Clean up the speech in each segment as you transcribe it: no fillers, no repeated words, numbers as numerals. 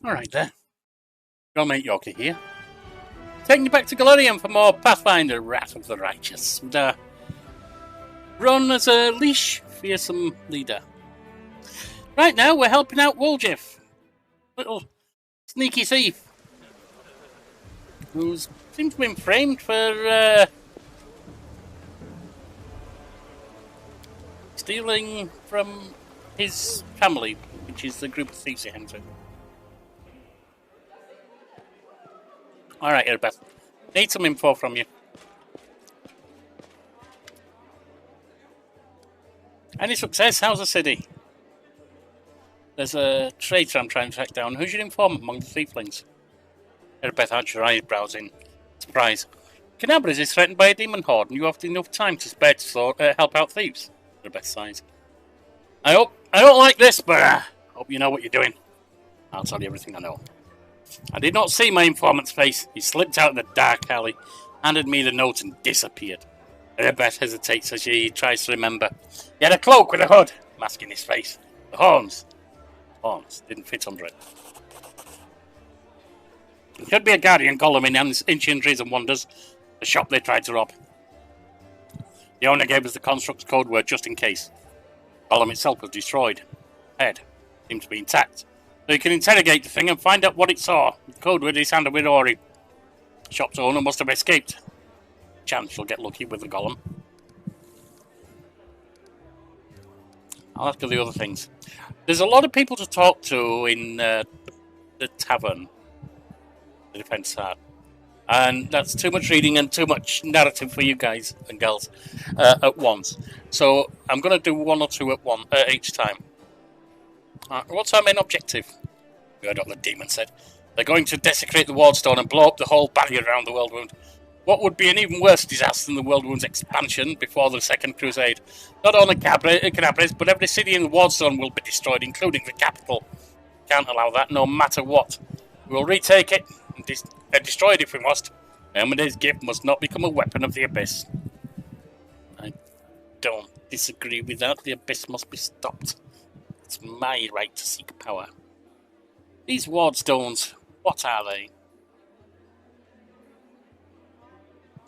Alright there. Mate Yorkie here. Taking you back to Galarian for more Pathfinder Wrath of the Righteous. And, run as a Lich, Fearsome leader. Right now we're helping out Woljif. Little sneaky thief. Who seems to have been framed for stealing from his family, which is the group of thieves he hangs with. Alright, Erebeth. Need some info from you. Any success? How's the city? There's a traitor I'm trying to track down. Who's your informant among the thieflings? Erebeth arched her eyebrows in surprise. Canabras is threatened by a demon horde, and you have enough time to spare to help out thieves. Erebeth sighs. I don't like this, but I hope you know what you're doing. I'll tell you everything I know. I did not see my informant's face. He slipped out in the dark alley, handed me the note, and disappeared. Erebeth hesitates as she tries to remember. He had a cloak with a hood, masking his face. The horns didn't fit under it. It could be a guardian golem in Ancient Trees and Wonders, the shop they tried to rob. The owner gave us the construct's code word just in case. The golem itself was destroyed. Head seemed to be intact. So you can interrogate the thing and find out what it saw. The code word is handed with Ori. The shop's owner must have escaped. Chance you'll get lucky with the golem. I'll ask you the other things. There's a lot of people to talk to in the tavern. The defense hard. And that's too much reading and too much narrative for you guys and girls at once. So I'm going to do one or two at each time. What's our main objective? You heard what the demon said. They're going to desecrate the Wardstone and blow up the whole barrier around the World Wound. What would be an even worse disaster than the World Wound's expansion before the Second Crusade? Not only Canabras, but every city in the Wardstone will be destroyed, including the capital. Can't allow that, no matter what. We'll retake it and destroy it if we must. Elmoday's gift must not become a weapon of the Abyss. I don't disagree with that. The Abyss must be stopped. It's my right to seek power. These Wardstones, what are they?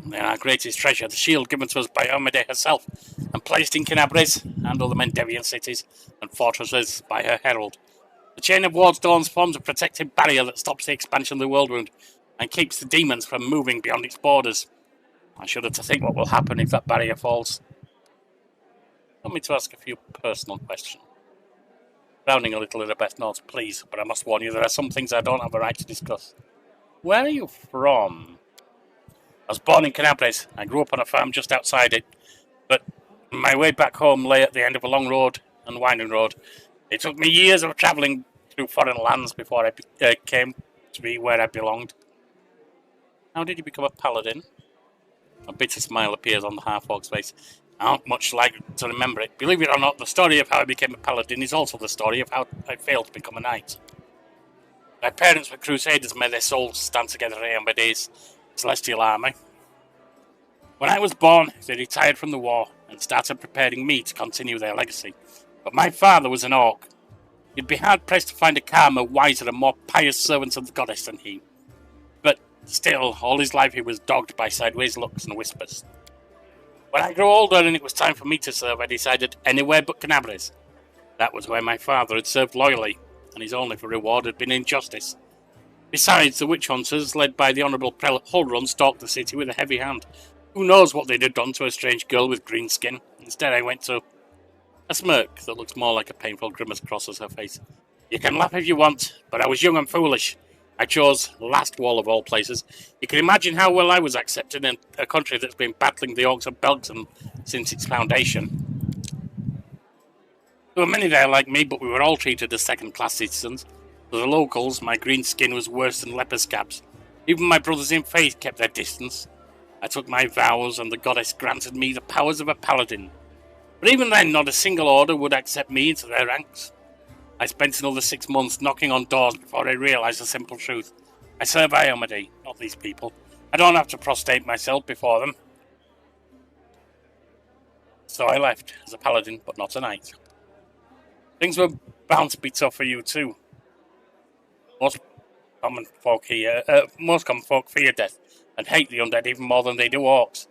They're our greatest treasure, the shield given to us by Elmoday herself, and placed in Canabras and other Mendevian cities and fortresses by her herald. The chain of Wardstones forms a protective barrier that stops the expansion of the World Wound and keeps the demons from moving beyond its borders. I shudder to think what will happen if that barrier falls. Allow me to ask a few personal questions. Frowning a little at Erebeth nods, please, but I must warn you there are some things I don't have a right to discuss. Where are you from? I was born in Canabras. I grew up on a farm just outside it, but my way back home lay at the end of a long road and winding road. It took me years of travelling through foreign lands before I came to be where I belonged. How did you become a paladin? A bitter smile appears on the half-orc's face. I don't much like to remember it. Believe it or not, the story of how I became a paladin is also the story of how I failed to become a knight. My parents were crusaders and made their souls stand together in Elmoday's celestial army. When I was born, they retired from the war and started preparing me to continue their legacy. But my father was an orc. You'd be hard-pressed to find a calmer, wiser and more pious servant of the goddess than he. But still, all his life he was dogged by sideways looks and whispers. When I grew older and it was time for me to serve, I decided anywhere but Canabras. That was where my father had served loyally, and his only reward had been injustice. Besides, the witch hunters, led by the Honourable Prelate Huldrun, stalked the city with a heavy hand. Who knows what they'd have done to a strange girl with green skin? Instead, I went to... A smirk that looks more like a painful grimace crosses her face. You can laugh if you want, but I was young and foolish. I chose Last Wall of all places. You can imagine how well I was accepted in a country that's been battling the Orcs of Belgium since its foundation. There were many there like me, but we were all treated as second-class citizens. For the locals, my green skin was worse than leper scabs. Even my brothers in faith kept their distance. I took my vows, and the goddess granted me the powers of a paladin. But even then, not a single order would accept me into their ranks. I spent another 6 months knocking on doors before I realised the simple truth. I serve Elmoday, not these people. I don't have to prostrate myself before them. So I left, as a paladin, but not a knight. Things were bound to be tough for you too. Most common folk fear death and hate the undead even more than they do orcs.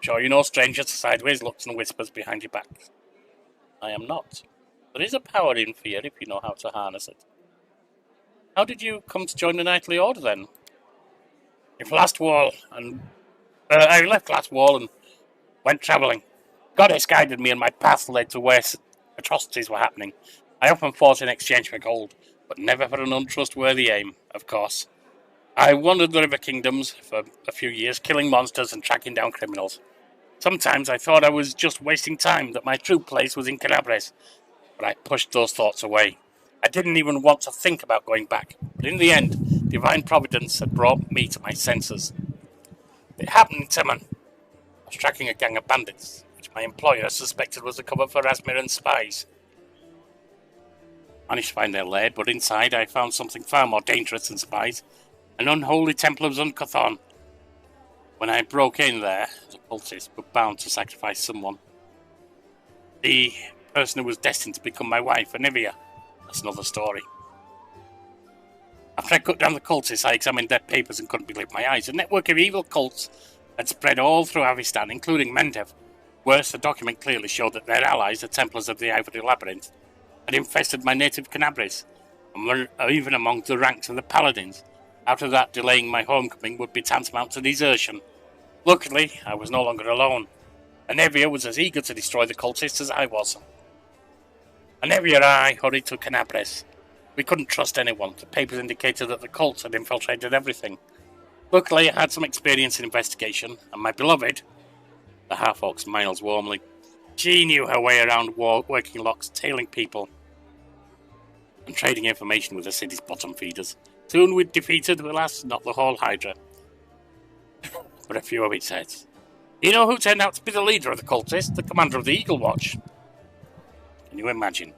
Sure, you're no stranger to sideways looks and whispers behind your back. I am not. There is a power in fear if you know how to harness it. How did you come to join the Knightly Order then? I left Last Wall and went travelling. Goddess guided me and my path led to where atrocities were happening. I often fought in exchange for gold, but never for an untrustworthy aim, of course. I wandered the River Kingdoms for a few years, killing monsters and tracking down criminals. Sometimes I thought I was just wasting time, that my true place was in Canabres, but I pushed those thoughts away. I didn't even want to think about going back, but in the end, divine providence had brought me to my senses. It happened in Timon. I was tracking a gang of bandits, which my employer suspected was a cover for Asmiran's spies. Managed to find their lair, but inside I found something far more dangerous than spies, an unholy temple of Zuncathon. When I broke in there, the cultists were bound to sacrifice someone. The person who was destined to become my wife, Anivia. That's another story. After I cut down the cultists, I examined their papers and couldn't believe my eyes. A network of evil cults had spread all through Avistan, including Mendev. Worse, the document clearly showed that their allies, the Templars of the Ivory Labyrinth, had infested my native Canabres, and were even among the ranks of the Paladins. After that, delaying my homecoming would be tantamount to desertion. Luckily, I was no longer alone. Anevia was as eager to destroy the cultists as I was. Anevia and I hurried to Canabres. We couldn't trust anyone. The papers indicated that the cults had infiltrated everything. Luckily, I had some experience in investigation, and my beloved, the half-orc smiles warmly, she knew her way around working locks, tailing people, and trading information with the city's bottom feeders. Soon we'd defeated, alas, not the whole Hydra, but a few of its heads. You know who turned out to be the leader of the cultists, the commander of the Eagle Watch? Can you imagine?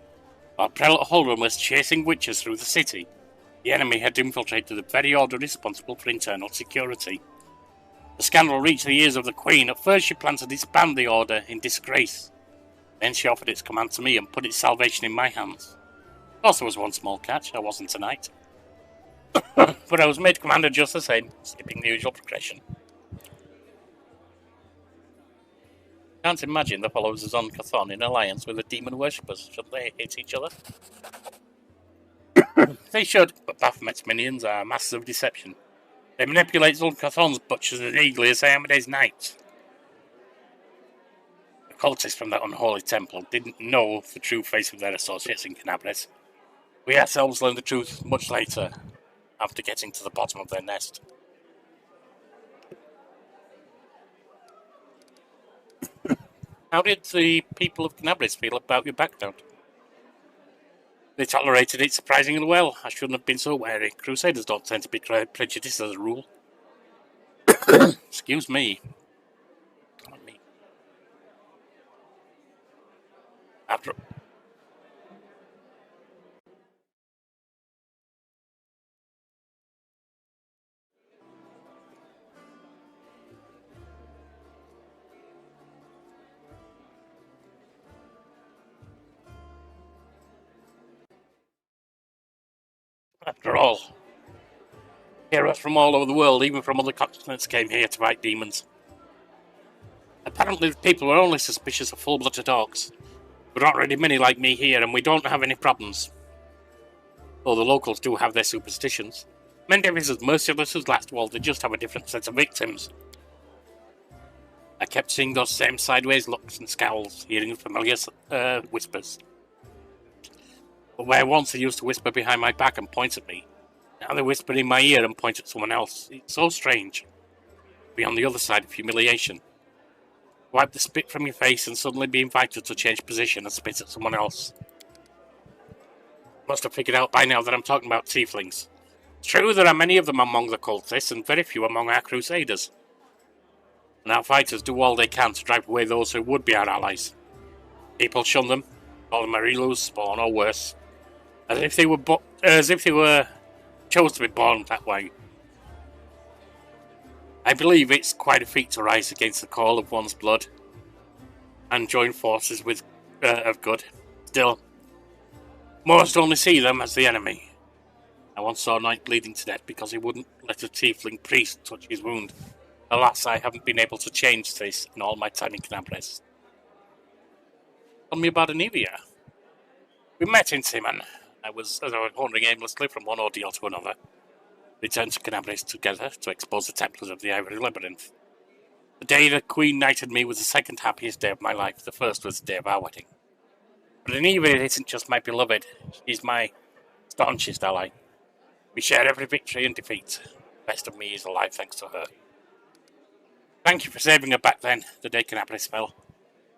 While Prelate Holden was chasing witches through the city, the enemy had infiltrated the very order responsible for internal security. The scandal reached the ears of the Queen. At first she planned to disband the order in disgrace. Then she offered its command to me and put its salvation in my hands. Of course there was one small catch, I wasn't a knight. But I was made commander just the same, skipping the usual progression. Can't imagine the followers of Zuncathon in alliance with the demon worshippers. Shouldn't they hate each other? They should, but Baphomet's minions are masters of deception. They manipulate Zuncathon's butchers as eagerly as Amade's knights. The cultists from that unholy temple didn't know the true face of their associates in Canabres. We ourselves learned the truth much later, after getting to the bottom of their nest. How did the people of Canabres feel about your background? They tolerated it surprisingly well. I shouldn't have been so wary. Crusaders don't tend to be prejudiced as a rule. Excuse me. After all, heroes from all over the world, even from other continents, came here to fight demons. Apparently the people were only suspicious of full-blooded orcs. There aren't really many like me here, and we don't have any problems. Though the locals do have their superstitions. Mendev is as merciless as Lastwall, they just have a different set of victims. I kept seeing those same sideways looks and scowls, hearing familiar whispers. But where once they used to whisper behind my back and point at me, now they whisper in my ear and point at someone else. It's so strange. Be on the other side of humiliation. Wipe the spit from your face and suddenly be invited to change position and spit at someone else. Must have figured out by now that I'm talking about tieflings. It's true there are many of them among the cultists and very few among our crusaders. And our fighters do all they can to drive away those who would be our allies. People shun them, call them Marilu's spawn or worse, as if they were chose to be born that way. I believe it's quite a feat to rise against the call of one's blood and join forces with of good. Still, most only see them as the enemy. I once saw a knight bleeding to death because he wouldn't let a tiefling priest touch his wound. Alas, I haven't been able to change this in all my time in Canabres. Tell me about Anivia. We met in Simon. I was wandering aimlessly from one ordeal to another. Returned to Canabres together to expose the Templars of the Ivory Labyrinth. The day the Queen knighted me was the second happiest day of my life. The first was the day of our wedding. But Anivia isn't just my beloved. She's my staunchest ally. We share every victory and defeat. The best of me is alive thanks to her. Thank you for saving her back then, the day Canabres fell.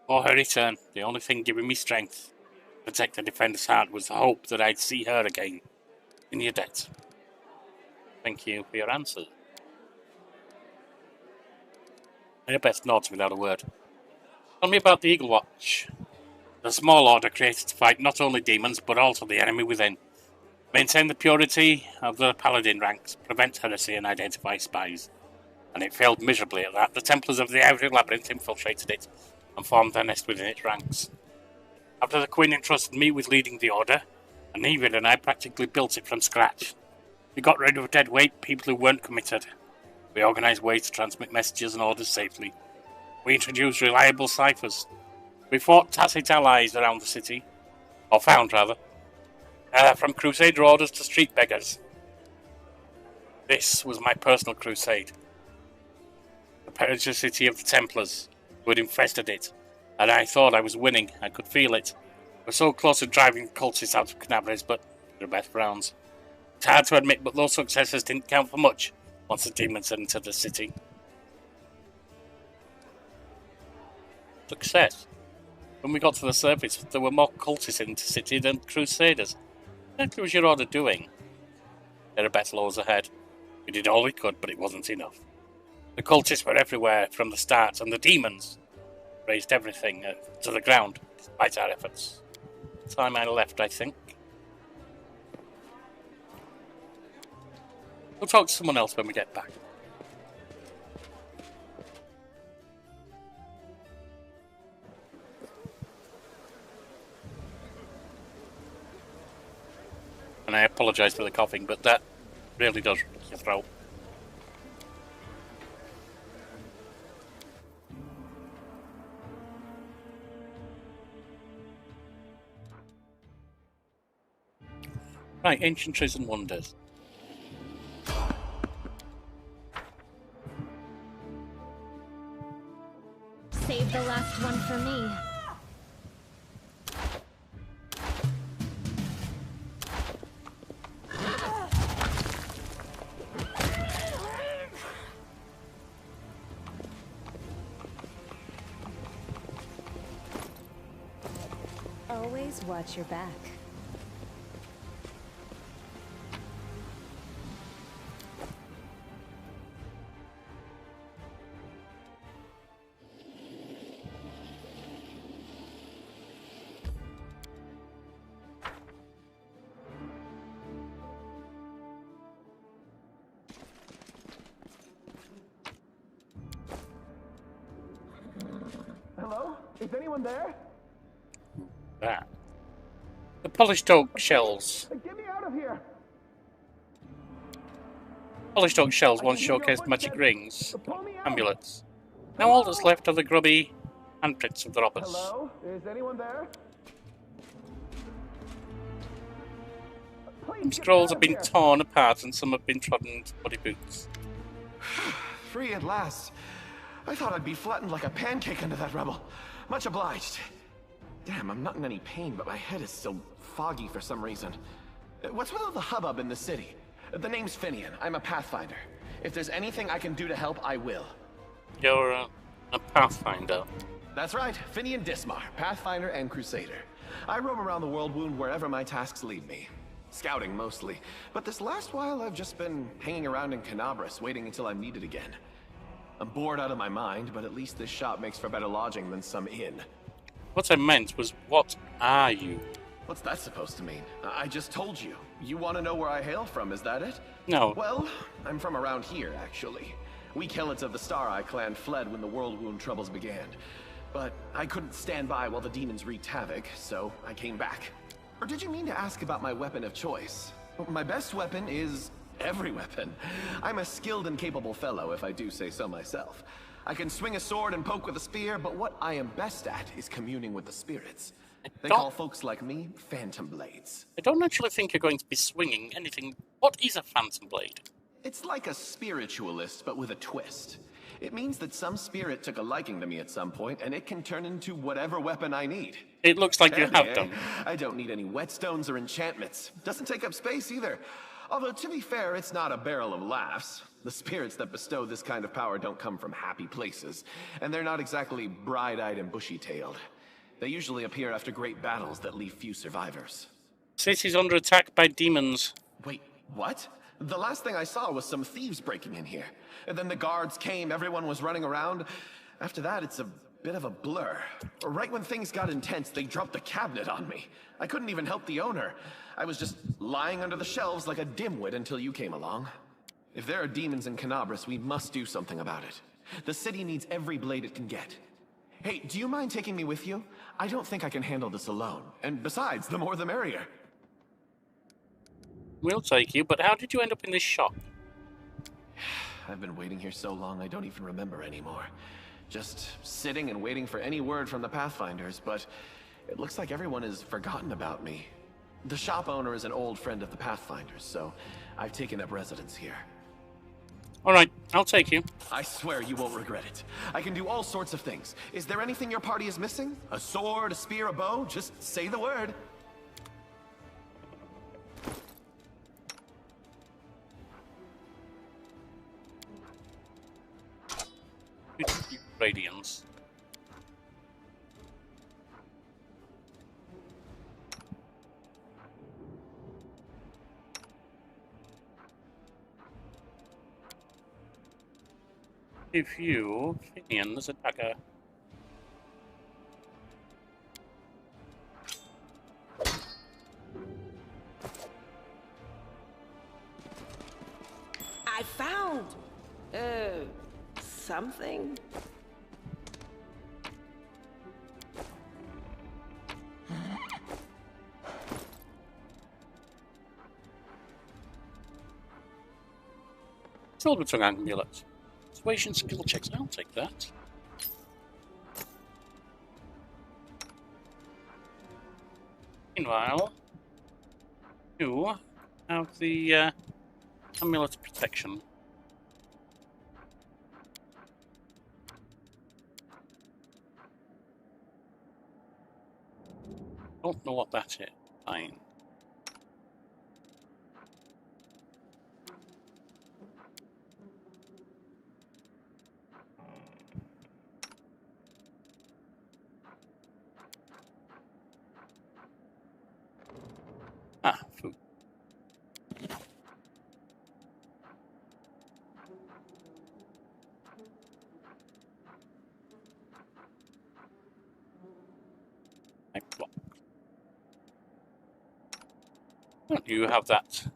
For her return, the only thing giving me strength to protect the defender's heart was the hope that I'd see her again. In your debt. Thank you for your answer. Annabeth nods without a word. Tell me about the Eagle Watch. The small order created to fight not only demons, but also the enemy within. Maintain the purity of the paladin ranks, prevent heresy and identify spies. And it failed miserably at that. The Templars of the Ivory Labyrinth infiltrated it and formed their nest within its ranks. After the Queen entrusted me with leading the order, Anivia and I practically built it from scratch. We got rid of dead weight, people who weren't committed. We organised ways to transmit messages and orders safely. We introduced reliable ciphers. We fought tacit allies around the city, or found rather, from crusader orders to street beggars. This was my personal crusade. The perversity of the Templars, who had infested it, and I thought I was winning. I could feel it. We're so close to driving the cultists out of Canabres, but Rebeth frowns. It's hard to admit, but those successes didn't count for much once the demons entered the city. Success? When we got to the surface, there were more cultists in the city than crusaders. What exactly was your order doing? Erebeth lowers her head. We did all we could, but it wasn't enough. The cultists were everywhere from the start, and the demons raised everything to the ground, despite our efforts. Time I left, I think. We'll talk to someone else when we get back. And I apologise for the coughing, but that really does your throat. Right, ancient trees and wonders. Save the last one for me. Always watch your back. Hello? Is anyone there? That. The polished oak shells. Get me out of here! Polished oak shells once showcased magic rings, amulets. Now all that's left are the grubby handprints of the robbers. Hello? Is anyone there? Some scrolls have been torn apart and some have been trodden into muddy boots. Free at last. I thought I'd be flattened like a pancake under that rubble. Much obliged. Damn, I'm not in any pain, but my head is still foggy for some reason. What's with all the hubbub in the city? The name's Finian. I'm a Pathfinder. If there's anything I can do to help, I will. You're a Pathfinder. That's right, Finian Dismar, Pathfinder and Crusader. I roam around the world wound wherever my tasks lead me. Scouting, mostly. But this last while, I've just been hanging around in Canabres, waiting until I'm needed again. I'm bored out of my mind, but at least this shop makes for better lodging than some inn. What I meant was, what are you? What's that supposed to mean? I just told you. You want to know where I hail from, is that it? No. Well, I'm from around here, actually. We Kellets of the Star Eye clan fled when the World Wound troubles began. But I couldn't stand by while the demons wreaked havoc, so I came back. Or did you mean to ask about my weapon of choice? My best weapon is every weapon. I'm a skilled and capable fellow, if I do say so myself. I can swing a sword and poke with a spear, but what I am best at is communing with the spirits. They call folks like me phantom blades. I don't actually think you're going to be swinging anything. What is a phantom blade? It's like a spiritualist, but with a twist. It means that some spirit took a liking to me at some point, and it can turn into whatever weapon I need. It looks like you Handy, have done. I don't need any whetstones or enchantments. Doesn't take up space either. Although, to be fair, it's not a barrel of laughs. The spirits that bestow this kind of power don't come from happy places, and they're not exactly bright-eyed and bushy-tailed. They usually appear after great battles that leave few survivors. City's under attack by demons. Wait, what? The last thing I saw was some thieves breaking in here. And then the guards came, everyone was running around. After that, it's a bit of a blur. Right when things got intense, they dropped the cabinet on me. I couldn't even help the owner. I was just lying under the shelves like a dimwit until you came along. If there are demons in Canabras, we must do something about it. The city needs every blade it can get. Hey, do you mind taking me with you? I don't think I can handle this alone. And besides, the more the merrier. We'll take you, but how did you end up in this shop? I've been waiting here so long I don't even remember anymore. Just sitting and waiting for any word from the Pathfinders, but it looks like everyone has forgotten about me. The shop owner is an old friend of the Pathfinders, so I've taken up residence here. Alright, I'll take you. I swear you won't regret it. I can do all sorts of things. Is there anything your party is missing? A sword, a spear, a bow? Just say the word. Radiance. If you Finian, there's a dagger. I found something. Silver tongue amulet. Persuasion skill checks. I'll take that. Meanwhile, you have the amulet of protection. Don't know what that is. Fine. Ah, food. I block. Don't you have that?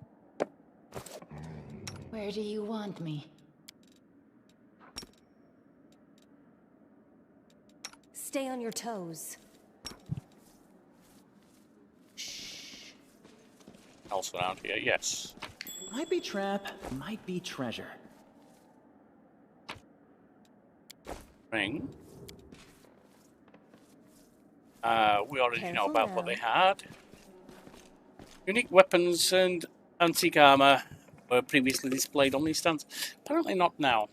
Where do you want me? Stay on your toes. Else around here, yes. Might be trap, might be treasure. Ring. We already know about what they had. Unique weapons and antique armor were previously displayed on these stands. Apparently not now.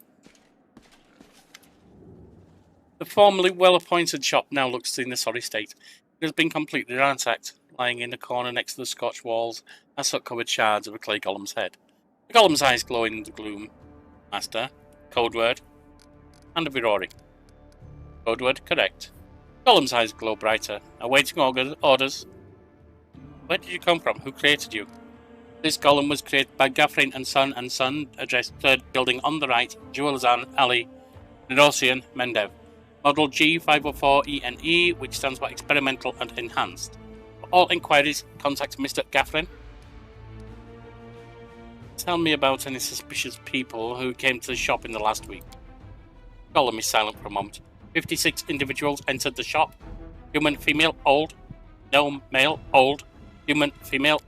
The formerly well-appointed shop now looks in a sorry state. It has been completely ransacked. Lying in the corner next to the Scotch walls are soot-covered shards of a clay golem's head. The golem's eyes glowing in the gloom. Master. Code word. And a Birori. Code word correct. Golem's eyes glow brighter. Awaiting orders. Where did you come from? Who created you? This golem was created by Gaffrin and Son, address 3rd building on the right, Jewelzan Alley, Nedosian, Mendev. Model G504ENE, which stands for Experimental and Enhanced. For all inquiries, contact Mr. Gaffrin. Tell me about any suspicious people who came to the shop in the last week. Golem is silent for a moment. 56 individuals entered the shop. Human, female, old. Gnome, male, old. Human, female.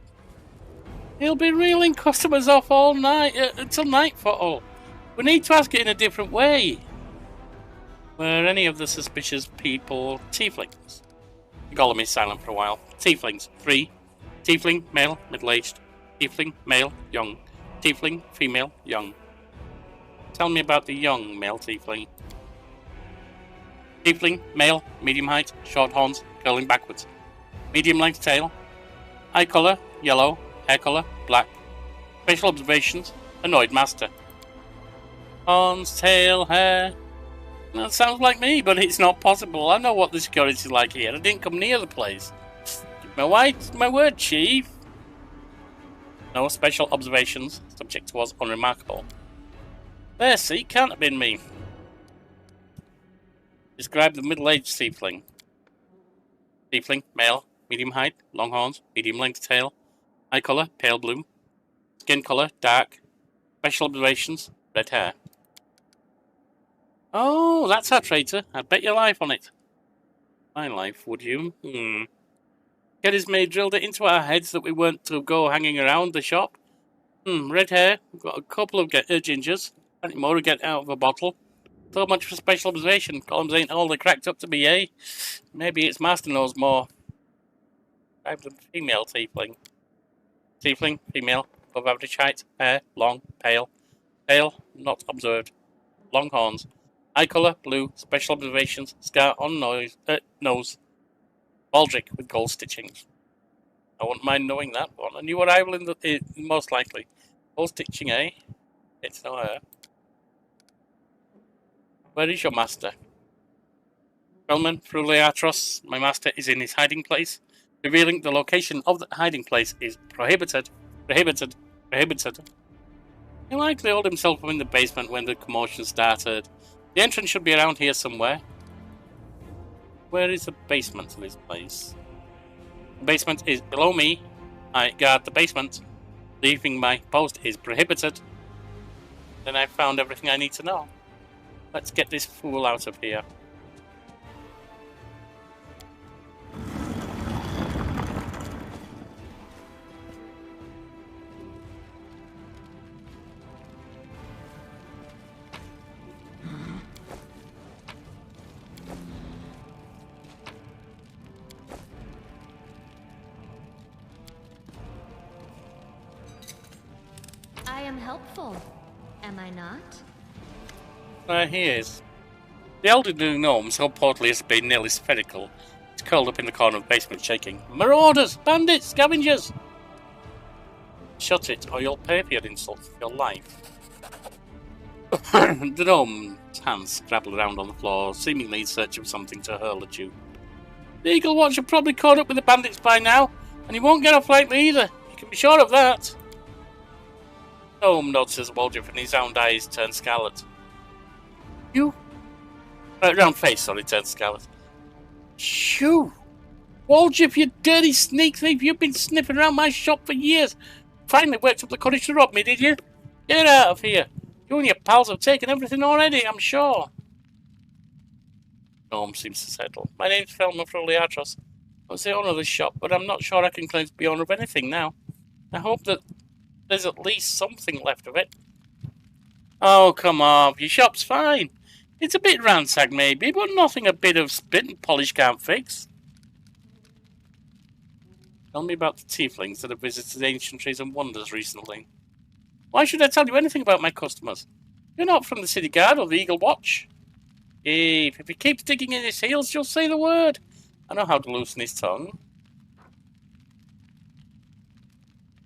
He'll be reeling customers off all night until nightfall. We need to ask it in a different way. Were any of the suspicious people tieflings? Gollum is silent for a while. Tieflings, 3. Tiefling, male, middle-aged. Tiefling, male, young. Tiefling, female, young. Tell me about the young male tiefling. Tiefling, male, medium height, short horns, curling backwards. Medium length tail. Eye colour, yellow. Hair colour, black. Special observations, annoyed master. Horns, tail, hair. That sounds like me, but it's not possible. I know what the security is like here. I didn't come near the place. My word, Chief. No special observations. Subject was unremarkable. There, see, can't have been me. Describe the middle-aged tiefling. Tiefling, male, medium height, long horns, medium length tail. Eye colour, pale blue. Skin colour, dark. Special observations, red hair. Oh, that's our traitor. I'd bet your life on it. My life, would you? Geddes may drilled it into our heads that we weren't to go hanging around the shop. Red hair. We've got a couple of gingers. Plenty more to get out of a bottle. So much for special observation. Columns ain't all they cracked up to be, eh? Maybe its master knows more. I'm the female tiefling. Tiefling, female, above average height, hair, long, pale. Tail, not observed. Long horns. Eye colour, blue, special observations, scar on nose. Baldric with gold stitchings. I wouldn't mind knowing that one. A new arrival in the most likely. Gold stitching, eh? It's no her. Where is your master? Spellman, Fruliatros, my master is in his hiding place. Revealing the location of the hiding place is prohibited. Prohibited. Prohibited. He likely held himself up in the basement when the commotion started. The entrance should be around here somewhere. Where is the basement to this place? The basement is below me. I guard the basement. Leaving my post is prohibited. Then I've found everything I need to know. Let's get this fool out of here. I am helpful, am I not? He is. The elderly gnome, so portly as to be nearly spherical, is curled up in the corner of the basement, shaking. Marauders! Bandits! Scavengers! Shut it, or you'll pay for your insults for your life. The gnome's hands scrabble around on the floor, seemingly in search of something to hurl at you. The Eagle Watch are probably caught up with the bandits by now, and he won't get off lightly either. You can be sure of that. The gnome nods as Waldriff and his round eyes turn scarlet. You? Round face, sorry, turned scarlet. Shoo! Waldriff, you dirty sneak thief! You've been sniffing around my shop for years! Finally worked up the courage to rob me, did you? Get out of here! You and your pals have taken everything already, I'm sure. Gnome seems to settle. My name's Felma Fruliatros. I was the owner of the shop, but I'm not sure I can claim to be owner of anything now. I hope that there's at least something left of it. Oh, come on, your shop's fine. It's a bit ransacked, maybe, but nothing a bit of spit and polish can't fix. Tell me about the tieflings that have visited ancient trees and wonders recently. Why should I tell you anything about my customers? You're not from the City Guard or the Eagle Watch. If he keeps digging in his heels, you'll say the word. I know how to loosen his tongue.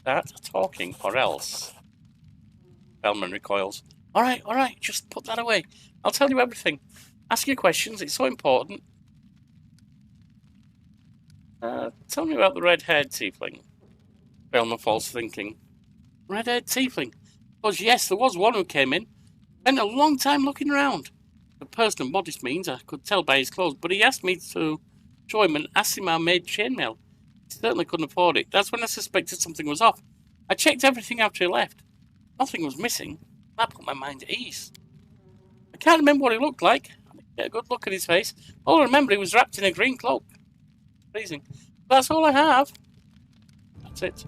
Start talking, or else. Bellman recoils. All right, just put that away. I'll tell you everything. Ask your questions, it's so important. Tell me about the red-haired tiefling. Bellman falls thinking. Red-haired tiefling? Because yes, there was one who came in. Spent a long time looking around. The person of modest means, I could tell by his clothes, but he asked me to show him an Asimar-made chainmail. He certainly couldn't afford it. That's when I suspected something was off. I checked everything after he left. Nothing was missing. That put my mind at ease. I can't remember what he looked like. I didn't get a good look at his face. All I remember, he was wrapped in a green cloak. Freezing. That's all I have. That's it.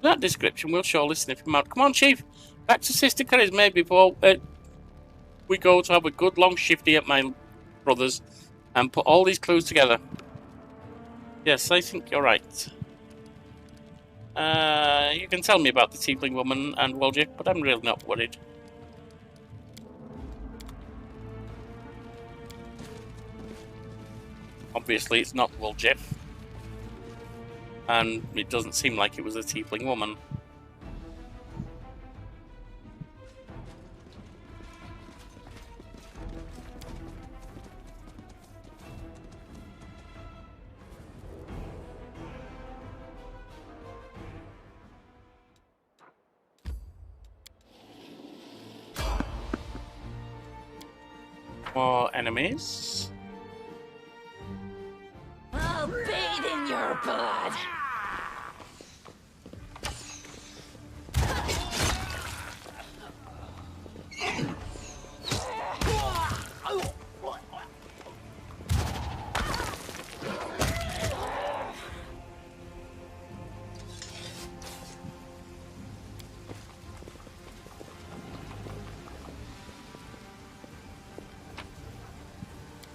That description will surely sniff him out. Come on, Chief. Back to Sister Charisma before we go to have a good long shifty at my brother's and put all these clues together. Yes, I think you're right. You can tell me about the tiefling woman and Woljif, but I'm really not worried. Obviously, it's not Woljif. And it doesn't seem like it was a tiefling woman. More enemies. I'll bathe in your blood.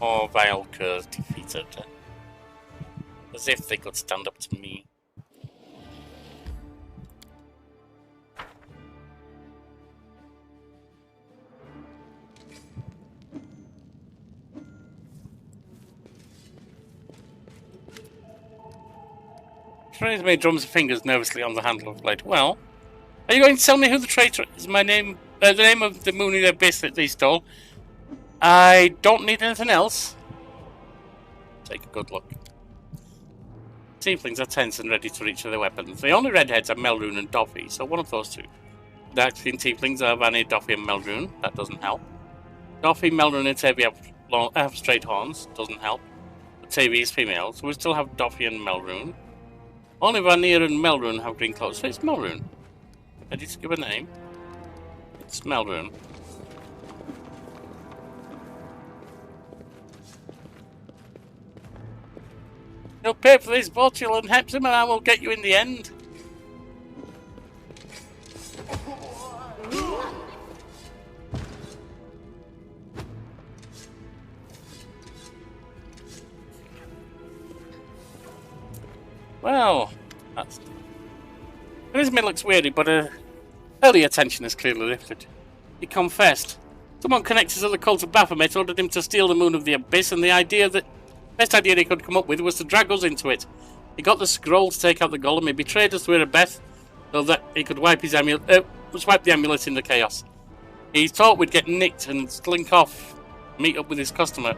Or vile curs defeated. As if they could stand up to me. Charisma drums her fingers nervously on the handle of the blade. Well, are you going to tell me who the traitor is? The name of the moon in the abyss that they stole. I don't need anything else. Take a good look. Tieflings are tense and ready to reach for their weapons. The only redheads are Melrune and Doffy, so one of those two. The Dark-skinned tieflings are Vanny, Doffy, and Melrune. That doesn't help. Doffy, Melrune, and Tavi have straight horns. Doesn't help. But Tavi is female, so we still have Doffy and Melrune. Only Vanir and Melrune have green clothes, so it's Melrune. Ready to give a name? It's Melrune. You'll pay for this, Vortil and Hepzim, and I will get you in the end. Well, that's... Charisma looks weary, but early attention is clearly lifted. He confessed. Someone connected to the cult of Baphomet ordered him to steal the moon of the abyss, and the best idea he could come up with was to drag us into it. He got the scroll to take out the golem. He betrayed us to Erebeth so that he could wipe the amulet in the chaos. He thought we'd get nicked and slink off, meet up with his customer.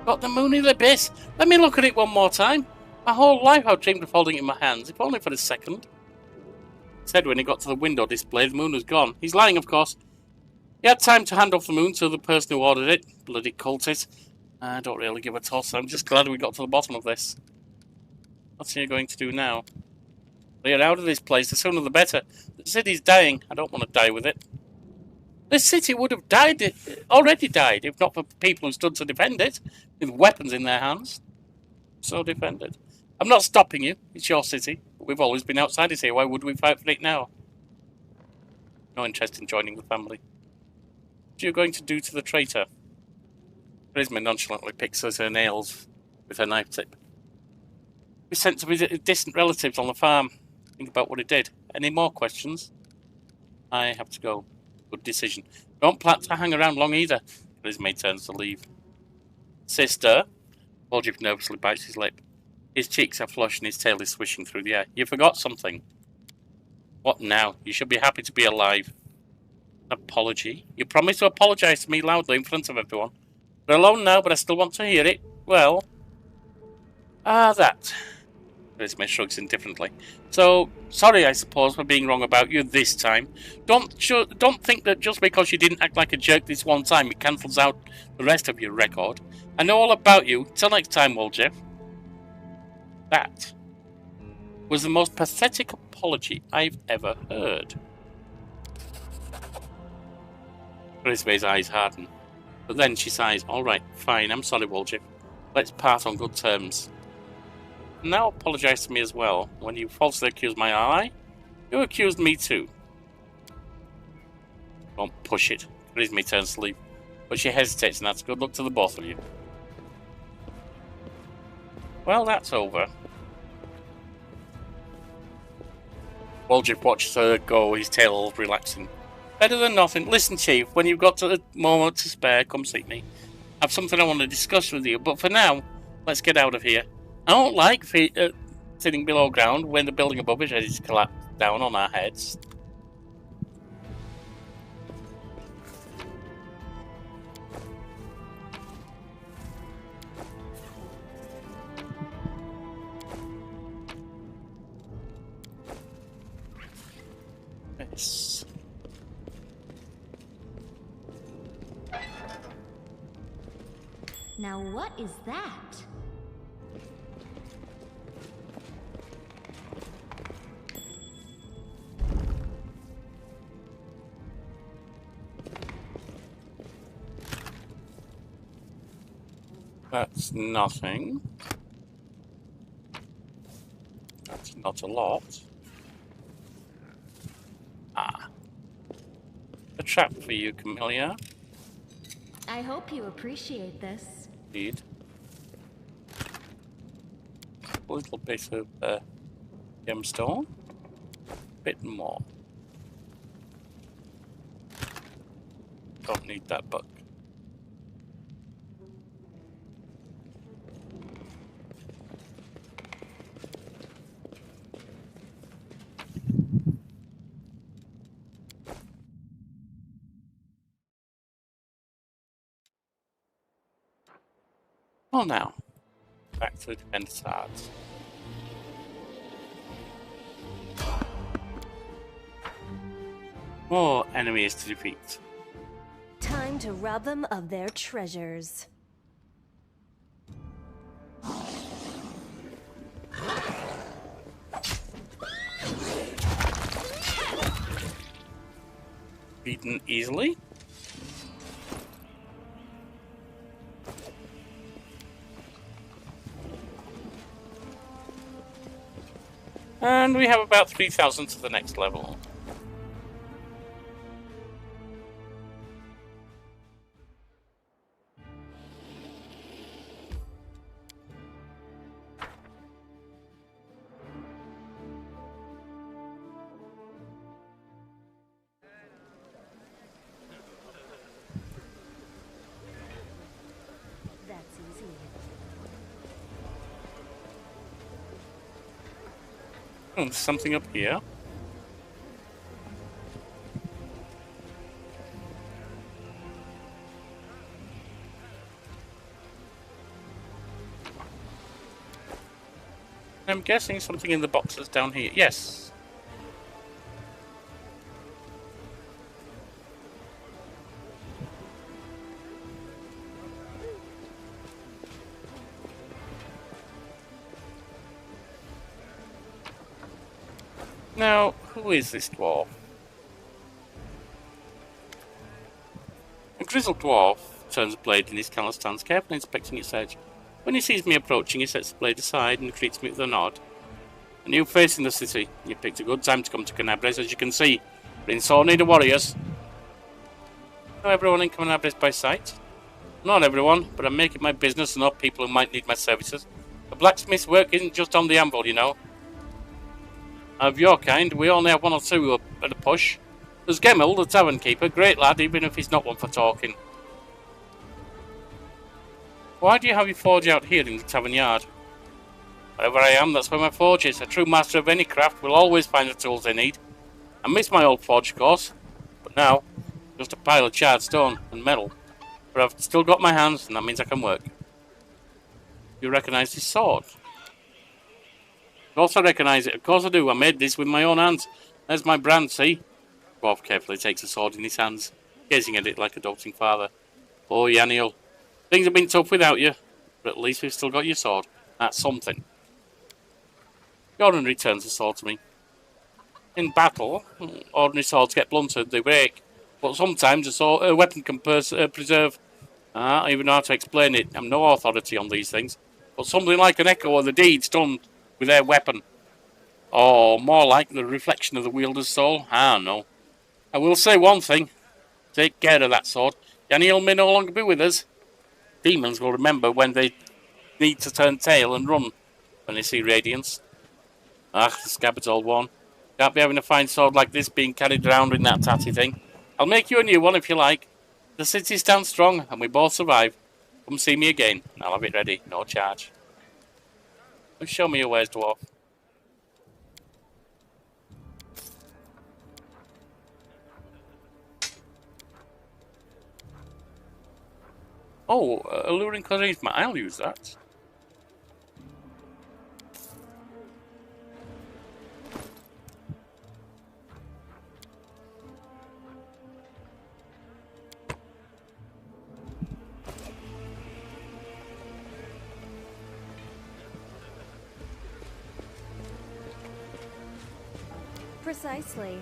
Got the moon in the abyss. Let me look at it one more time. My whole life I've dreamed of holding it in my hands, if only for a second. He said when he got to the window display, the moon was gone. He's lying, of course. He had time to hand off the moon to the person who ordered it. Bloody cultist. I don't really give a toss. I'm just glad we got to the bottom of this. What's he going to do now? We're out of this place. The sooner the better. The city's dying. I don't want to die with it. This city would have already died, if not for people who stood to defend it, with weapons in their hands. So defended. I'm not stopping you. It's your city. We've always been outsiders here. Why would we fight for it now? No interest in joining the family. What are you going to do to the traitor? Charisma nonchalantly picks at her nails with her knife tip. We sent to visit distant relatives on the farm. Think about what he did. Any more questions? I have to go. Good decision. Don't plan to hang around long either. Charisma turns to leave. Sister. Woljif nervously bites his lip. His cheeks are flushed and his tail is swishing through the air. You forgot something. What now? You should be happy to be alive. An apology? You promised to apologise to me loudly in front of everyone. We're alone now, but I still want to hear it. Well... that. Charisma shrugs indifferently. So, sorry, I suppose, for being wrong about you this time. Don't think that just because you didn't act like a jerk this one time, it cancels out the rest of your record. I know all about you. Till next time, Woljif. That was the most pathetic apology I've ever heard. Charisma's eyes harden. But then she sighs. All right, fine, I'm sorry, Woljif. Let's part on good terms. Now apologise to me as well, when you falsely accused my ally. You accused me too. Don't push it. Charisma turns to leave. But she hesitates, and that's good luck to the both of you. Well, that's over. Waldrick watches her go, his tail relaxing. Better than nothing. Listen, Chief, when you've got a moment to spare, come see me. I have something I want to discuss with you, but for now, let's get out of here. I don't like sitting below ground when the building above is ready to collapse down on our heads. Yes. Now what is that? That's nothing. That's not a lot. Ah. A trap for you, Camellia. I hope you appreciate this. Indeed. A little bit of gemstone. A bit more. Don't need that book. Well now, back to the defense sides. More enemies to defeat. Time to rob them of their treasures. Beaten easily. And we have about 3,000 to the next level. That's easy. Oh, there's something up here. I'm guessing something in the boxes down here. Yes. Now, who is this dwarf? A grizzled dwarf turns a blade in his callous stance, carefully inspecting its edge. When he sees me approaching, he sets the blade aside and greets me with a nod. A new face in the city. You picked a good time to come to Canabres, as you can see. We're in sore need of warriors. Know everyone in Canabres by sight? Not everyone, but I'm making my business to know people who might need my services. The blacksmith's work isn't just on the anvil, you know. Of your kind, we only have one or two at a push. There's Gemmel, the tavern keeper, great lad, even if he's not one for talking. Why do you have your forge out here in the tavern yard? Wherever I am, that's where my forge is. A true master of any craft will always find the tools they need. I miss my old forge, of course, but now, just a pile of charred stone and metal. But I've still got my hands, and that means I can work. You recognise this sword? Of course I recognise it, of course I do. I made this with my own hands. There's my brand, see? Dwarf carefully takes the sword in his hands, gazing at it like a doting father. Oh, Yaniel, things have been tough without you, but at least we've still got your sword. That's something. Gordon returns the sword to me. In battle, ordinary swords get blunted, they break. But sometimes a weapon can preserve. I don't even know how to explain it. I'm no authority on these things. But something like an echo of the deeds done with their weapon. Or more like the reflection of the wielder's soul? I don't know. I will say one thing. Take care of that sword. Daniel may no longer be with us. Demons will remember when they need to turn tail and run when they see radiance. Ah, the scabbard's all worn. Can't be having a fine sword like this being carried around in that tatty thing. I'll make you a new one if you like. The city stands strong and we both survive. Come see me again. I'll have it ready, no charge. Show me your wares, dwarf. Oh, alluring charisma. I'll use that. Precisely.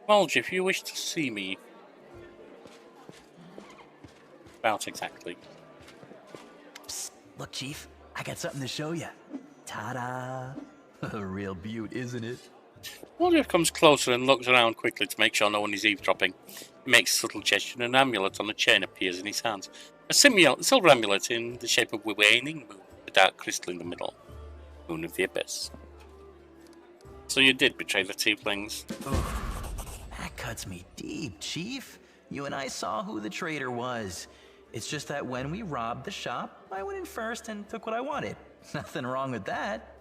Mulge, if you wish to see me. About exactly. Psst, look, Chief, I got something to show you. Ta-da! A real beaut, isn't it? Mulge comes closer and looks around quickly to make sure no one is eavesdropping. He makes a subtle gesture and an amulet on a chain appears in his hands. A silver amulet in the shape of a waning moon, a dark crystal in the middle. Moon of the Abyss. So you did betray the tieflings. That cuts me deep, Chief. You and I saw who the traitor was. It's just that when we robbed the shop, I went in first and took what I wanted. Nothing wrong with that.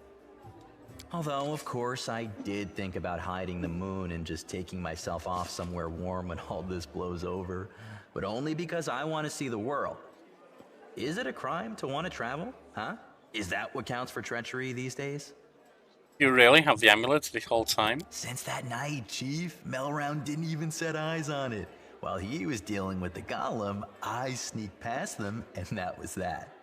Although, of course, I did think about hiding the moon and just taking myself off somewhere warm when all this blows over. But only because I want to see the world. Is it a crime to want to travel? Huh? Is that what counts for treachery these days? You really have the amulet this whole time? Since that night, Chief, Melround didn't even set eyes on it. While he was dealing with the golem, I sneaked past them, and that was that.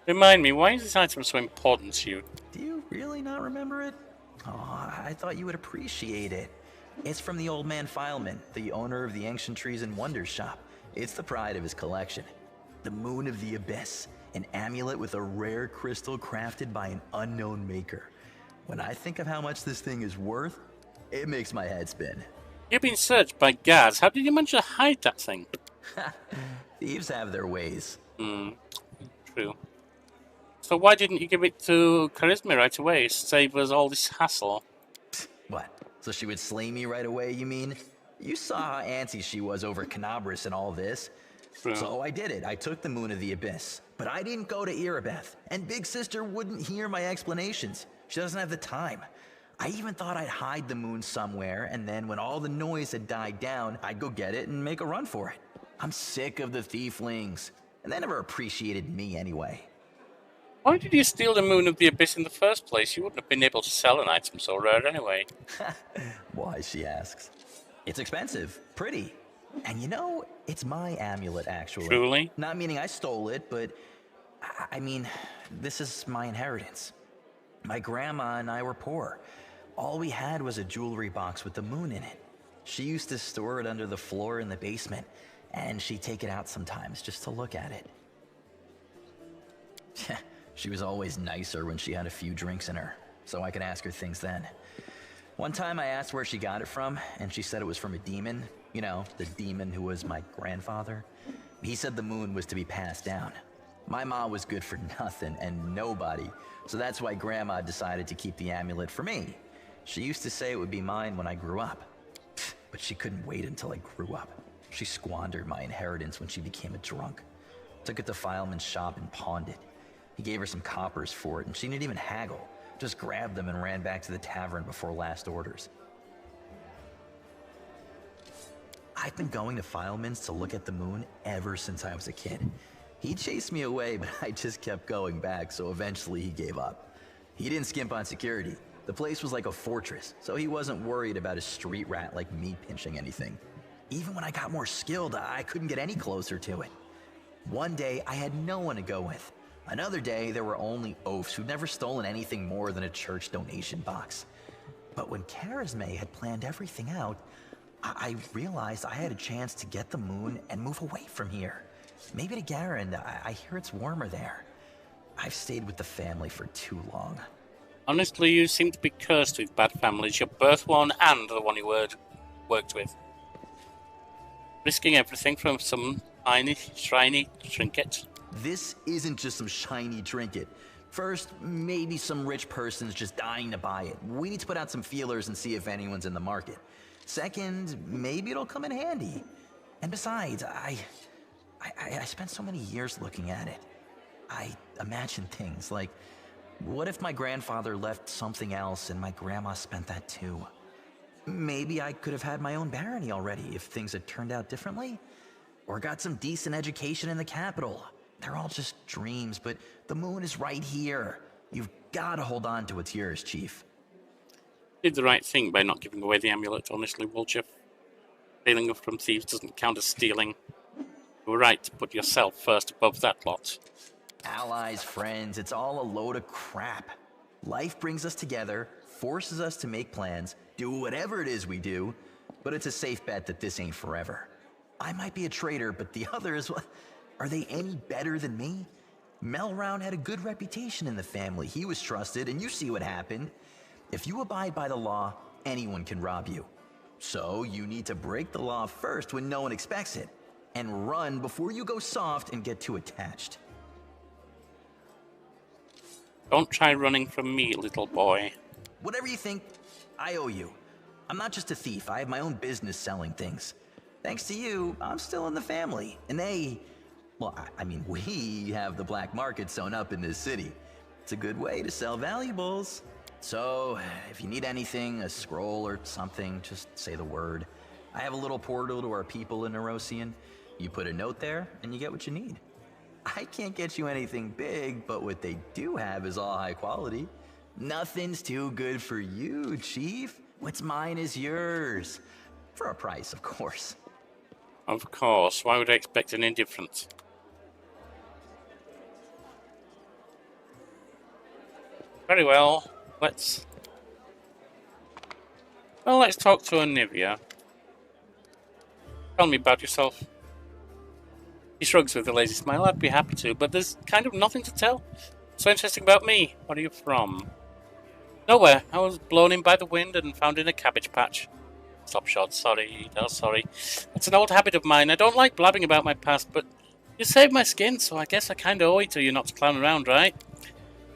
Remind me, why is this item so important to you? Do you really not remember it? Oh, I thought you would appreciate it. It's from the old man Fileman, the owner of the Ancient Trees and Wonders shop. It's the pride of his collection. The Moon of the Abyss, an amulet with a rare crystal crafted by an unknown maker. When I think of how much this thing is worth, it makes my head spin. You've been searched by guards. How did you manage to hide that thing? Thieves have their ways. True. So why didn't you give it to Charisma right away? Save us all this hassle. What? So she would slay me right away, you mean? You saw how antsy she was over Canabras and all this. True. So I did it. I took the Moon of the Abyss. But I didn't go to Erebeth. And Big Sister wouldn't hear my explanations. She doesn't have the time. I even thought I'd hide the moon somewhere, and then when all the noise had died down, I'd go get it and make a run for it. I'm sick of the thieflings. And they never appreciated me anyway. Why did you steal the Moon of the Abyss in the first place? You wouldn't have been able to sell an item so rare anyway. Why, she asks. It's expensive. Pretty. And you know, it's my amulet, actually. Truly? Not meaning I stole it, but I mean, this is my inheritance. My grandma and I were poor. All we had was a jewelry box with the moon in it. She used to store it under the floor in the basement, and she'd take it out sometimes just to look at it. She was always nicer when she had a few drinks in her, so I could ask her things then. One time I asked where she got it from, and she said it was from a demon. You know, the demon who was my grandfather. He said the moon was to be passed down. My ma was good for nothing and nobody, so that's why Grandma decided to keep the amulet for me. She used to say it would be mine when I grew up. But she couldn't wait until I grew up. She squandered my inheritance when she became a drunk. Took it to Fileman's shop and pawned it. He gave her some coppers for it, and she didn't even haggle. Just grabbed them and ran back to the tavern before last orders. I've been going to Fileman's to look at the moon ever since I was a kid. He chased me away, but I just kept going back, so eventually he gave up. He didn't skimp on security. The place was like a fortress, so he wasn't worried about a street rat like me pinching anything. Even when I got more skilled, I couldn't get any closer to it. One day, I had no one to go with. Another day, there were only oafs who'd never stolen anything more than a church donation box. But when Charisme had planned everything out, I realized I had a chance to get the moon and move away from here. Maybe to Garen. I hear it's warmer there. I've stayed with the family for too long. Honestly, you seem to be cursed with bad families, your birth one and the one you worked with. Risking everything from some tiny, shiny trinket. This isn't just some shiny trinket. First, maybe some rich person's just dying to buy it. We need to put out some feelers and see if anyone's in the market. Second, maybe it'll come in handy. And besides, I spent so many years looking at it. I imagine things like, what if my grandfather left something else and my grandma spent that too? Maybe I could have had my own barony already if things had turned out differently. Or got some decent education in the capital. They're all just dreams, but the moon is right here. You've got to hold on to what's yours, Chief. Did the right thing by not giving away the amulet, honestly, Vulture. Stealing from thieves doesn't count as stealing. You were right to put yourself first above that lot. Allies, friends, it's all a load of crap. Life brings us together, forces us to make plans, do whatever it is we do, but it's a safe bet that this ain't forever. I might be a traitor, but the others, are they any better than me? Melround had a good reputation in the family. He was trusted, and you see what happened. If you abide by the law, anyone can rob you. So you need to break the law first when no one expects it, and run before you go soft and get too attached. Don't try running from me, little boy. Whatever you think, I owe you. I'm not just a thief. I have my own business selling things. Thanks to you, I'm still in the family. And we have the black market sewn up in this city. It's a good way to sell valuables. So, if you need anything, a scroll or something, just say the word. I have a little portal to our people in Nerosian. You put a note there, and you get what you need. I can't get you anything big, but what they do have is all high quality. Nothing's too good for you, Chief. What's mine is yours. For a price, of course. Of course. Why would I expect an indifference? Very well. Let's talk to Anivia. Tell me about yourself. He shrugs with a lazy smile. I'd be happy to, but there's kind of nothing to tell. So interesting about me. Where are you from? Nowhere. I was blown in by the wind and found in a cabbage patch. Stop short. Sorry. No, sorry. It's an old habit of mine. I don't like blabbing about my past, but you saved my skin, so I guess I kind of owe it to you not to clown around, right?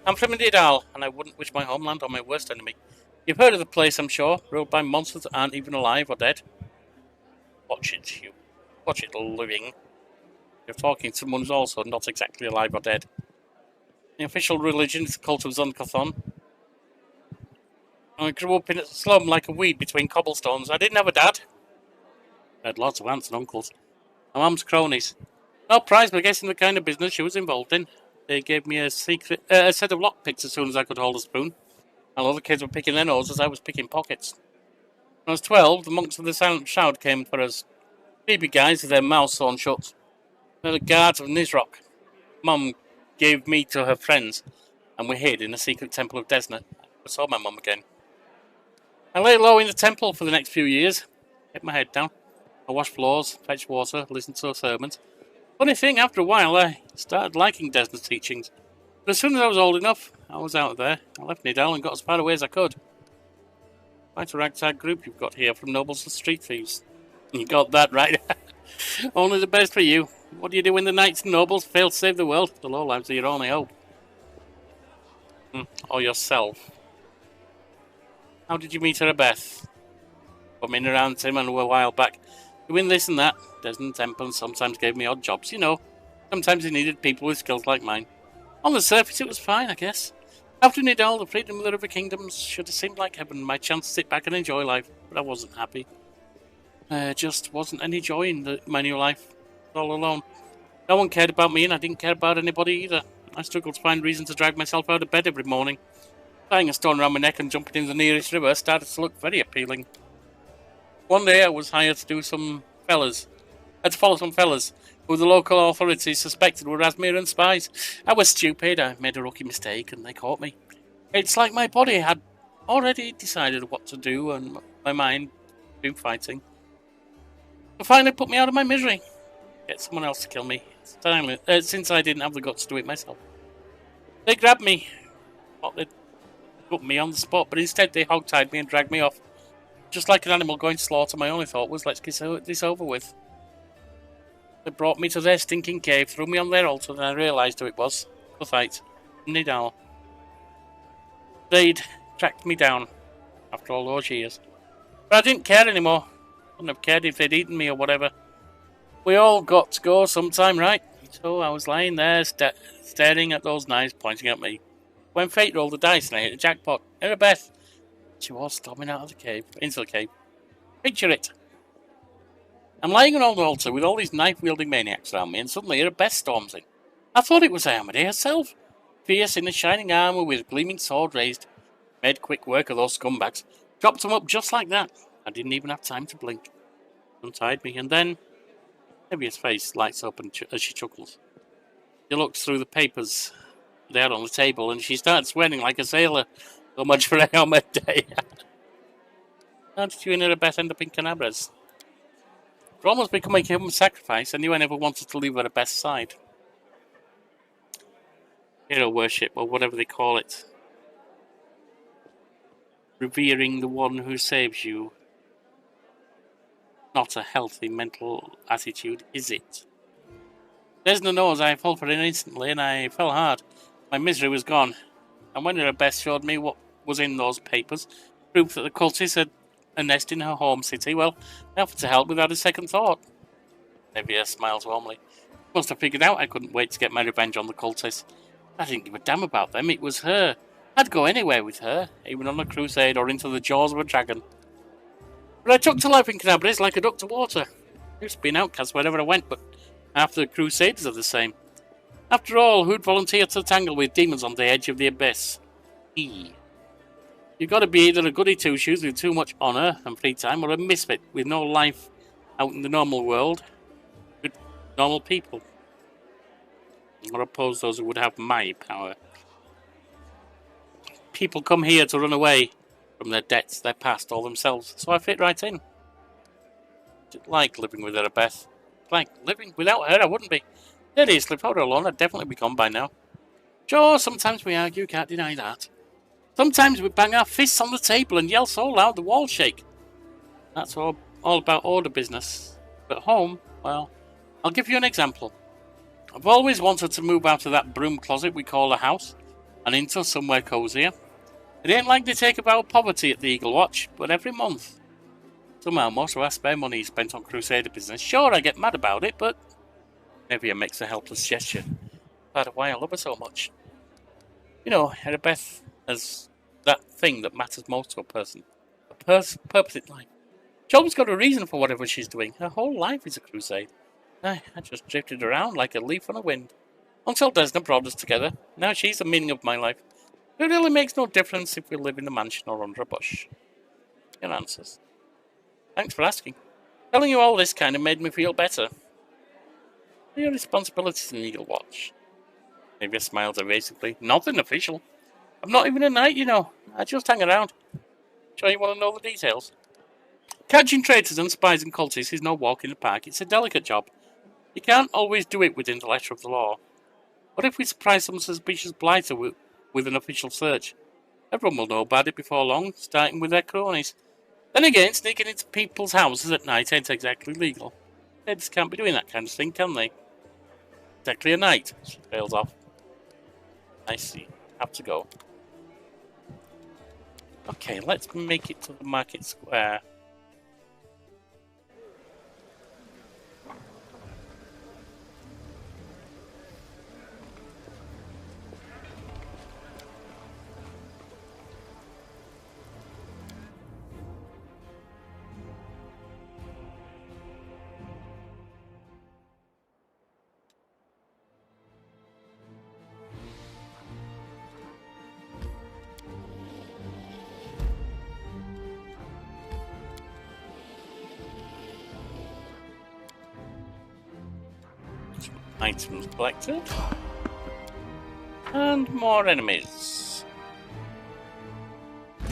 I'm from Nidal, and I wouldn't wish my homeland on my worst enemy. You've heard of the place, I'm sure, ruled by monsters that aren't even alive or dead. Watch it, you. Watch it living. You're talking to someone who's also not exactly alive or dead. The official religion is the cult of Zunkathon. I grew up in a slum like a weed between cobblestones. I didn't have a dad. I had lots of aunts and uncles. My mum's cronies. No prize for guessing the kind of business she was involved in. They gave me a set of lockpicks as soon as I could hold a spoon. While other kids were picking their noses, I was picking pockets. When I was 12, the monks of the Silent Shroud came for us. Creepy guys with their mouths sewn shut. They're the guards of Nizrok. Mum gave me to her friends, and we hid in a secret temple of Desna. I saw my mum again. I lay low in the temple for the next few years. Kept my head down. I washed floors, fetched water, listened to sermons. Funny thing, after a while, I started liking Desna's teachings. But as soon as I was old enough, I was out there. I left Nidal and got as far away as I could. Quite a ragtag group you've got here, from nobles to street thieves. You got that right. Only the best for you. What do you do when the knights and nobles fail to save the world? The lowlives are your only hope. Or yourself. How did you meet her, Beth? Bumming around him a while back. Doing this and that. Desmond Temple sometimes gave me odd jobs, you know. Sometimes he needed people with skills like mine. On the surface, it was fine, I guess. After Nidal, the freedom of the River Kingdoms should have seemed like heaven. My chance to sit back and enjoy life, but I wasn't happy. There just wasn't any joy in my new life. All alone. No one cared about me, and I didn't care about anybody either. I struggled to find reason to drag myself out of bed every morning. Tying a stone around my neck and jumping in the nearest river started to look very appealing. One day I was hired to do some fellas. had to follow some fellas who the local authorities suspected were Rasmiran spies. I was stupid. I made a rookie mistake, and they caught me. It's like my body had already decided what to do, and my mind been fighting. They finally put me out of my misery. Get someone else to kill me. Since I didn't have the guts to do it myself. They grabbed me. Thought they'd put me on the spot, but instead they hogtied me and dragged me off. Just like an animal going to slaughter, my only thought was, let's get this over with. They brought me to their stinking cave, threw me on their altar, and I realised who it was. Cuthite. Nidal. They'd tracked me down after all those years. But I didn't care anymore. Wouldn't have cared if they'd eaten me or whatever. We all got to go sometime, right? So I was lying there staring at those knives pointing at me. When fate rolled the dice and I hit the jackpot. Erebeth. She was storming out of the cave, into the cave. Picture it. I'm lying on an altar with all these knife-wielding maniacs around me, and suddenly Erebeth storms in. I thought it was Amade herself. Fierce in a shining armour with gleaming sword raised. Made quick work of those scumbags. Dropped them up just like that. I didn't even have time to blink. Untied me, and then... Nevia's face lights up as she chuckles. She looks through the papers there on the table, and she starts swearing like a sailor. So much for a helmet day. How did you and Erebeth end up in Canabras? For almost becoming a human sacrifice, I knew I never wanted to leave Erebeth's side. Hero worship, or whatever they call it. Revering the one who saves you. Not a healthy mental attitude, is it? Desna knows I fell for it instantly, and I fell hard. My misery was gone. And when Erebeth showed me what was in those papers, proof that the cultists had a nest in her home city, well, I offered to help without a second thought. Nevia smiles warmly. Must have figured out I couldn't wait to get my revenge on the cultists. I didn't give a damn about them, it was her. I'd go anywhere with her, even on a crusade or into the jaws of a dragon. But I took to life in Canabris like a duck to water. I used to be an outcast wherever I went, but half the crusaders are the same. After all, who'd volunteer to tangle with demons on the edge of the abyss? You've got to be either a goody two-shoes with too much honour and free time, or a misfit with no life out in the normal world with normal people. Or oppose those who would have my power. People come here to run away from their debts, their past, or themselves, so I fit right in. Didn't like living with Erebeth. Like living without her, I wouldn't be. Seriously, if I were alone, I'd definitely be gone by now. Sure, sometimes we argue, can't deny that. Sometimes we bang our fists on the table and yell so loud the walls shake. That's all about order business. But home, well, I'll give you an example. I've always wanted to move out of that broom closet we call a house and into somewhere cozier. It ain't like they take about poverty at the Eagle Watch, but every month. Somehow most of our spare money is spent on crusader business. Sure, I get mad about it, but... Nevia makes a helpless gesture. That's why I love her so much. You know, Erebeth has that thing that matters most to a person. A purpose in life. She's always got a reason for whatever she's doing. Her whole life is a crusade. I just drifted around like a leaf on a wind. Until Desna brought us together. Now she's the meaning of my life. It really makes no difference if we live in a mansion or under a bush. Your answers. Thanks for asking. Telling you all this kind of made me feel better. What are your responsibilities in Eagle Watch? Nevia smiles evasively. Nothing official. I'm not even a knight, you know. I just hang around. Sure you want to know the details? Catching traitors and spies and cultists is no walk in the park. It's a delicate job. You can't always do it within the letter of the law. What if we surprise some suspicious blighter with an official search? Everyone will know about it before long, starting with their cronies. Then again, sneaking into people's houses at night ain't exactly legal. They just can't be doing that kind of thing, can they? Exactly a night. She trails off. I see. Have to go. Okay, let's make it to the market square. Items collected. And more enemies.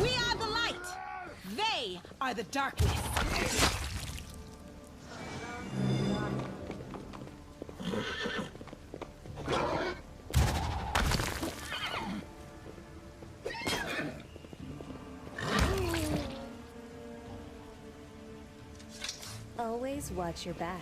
We are the light. They are the darkness. Always watch your back.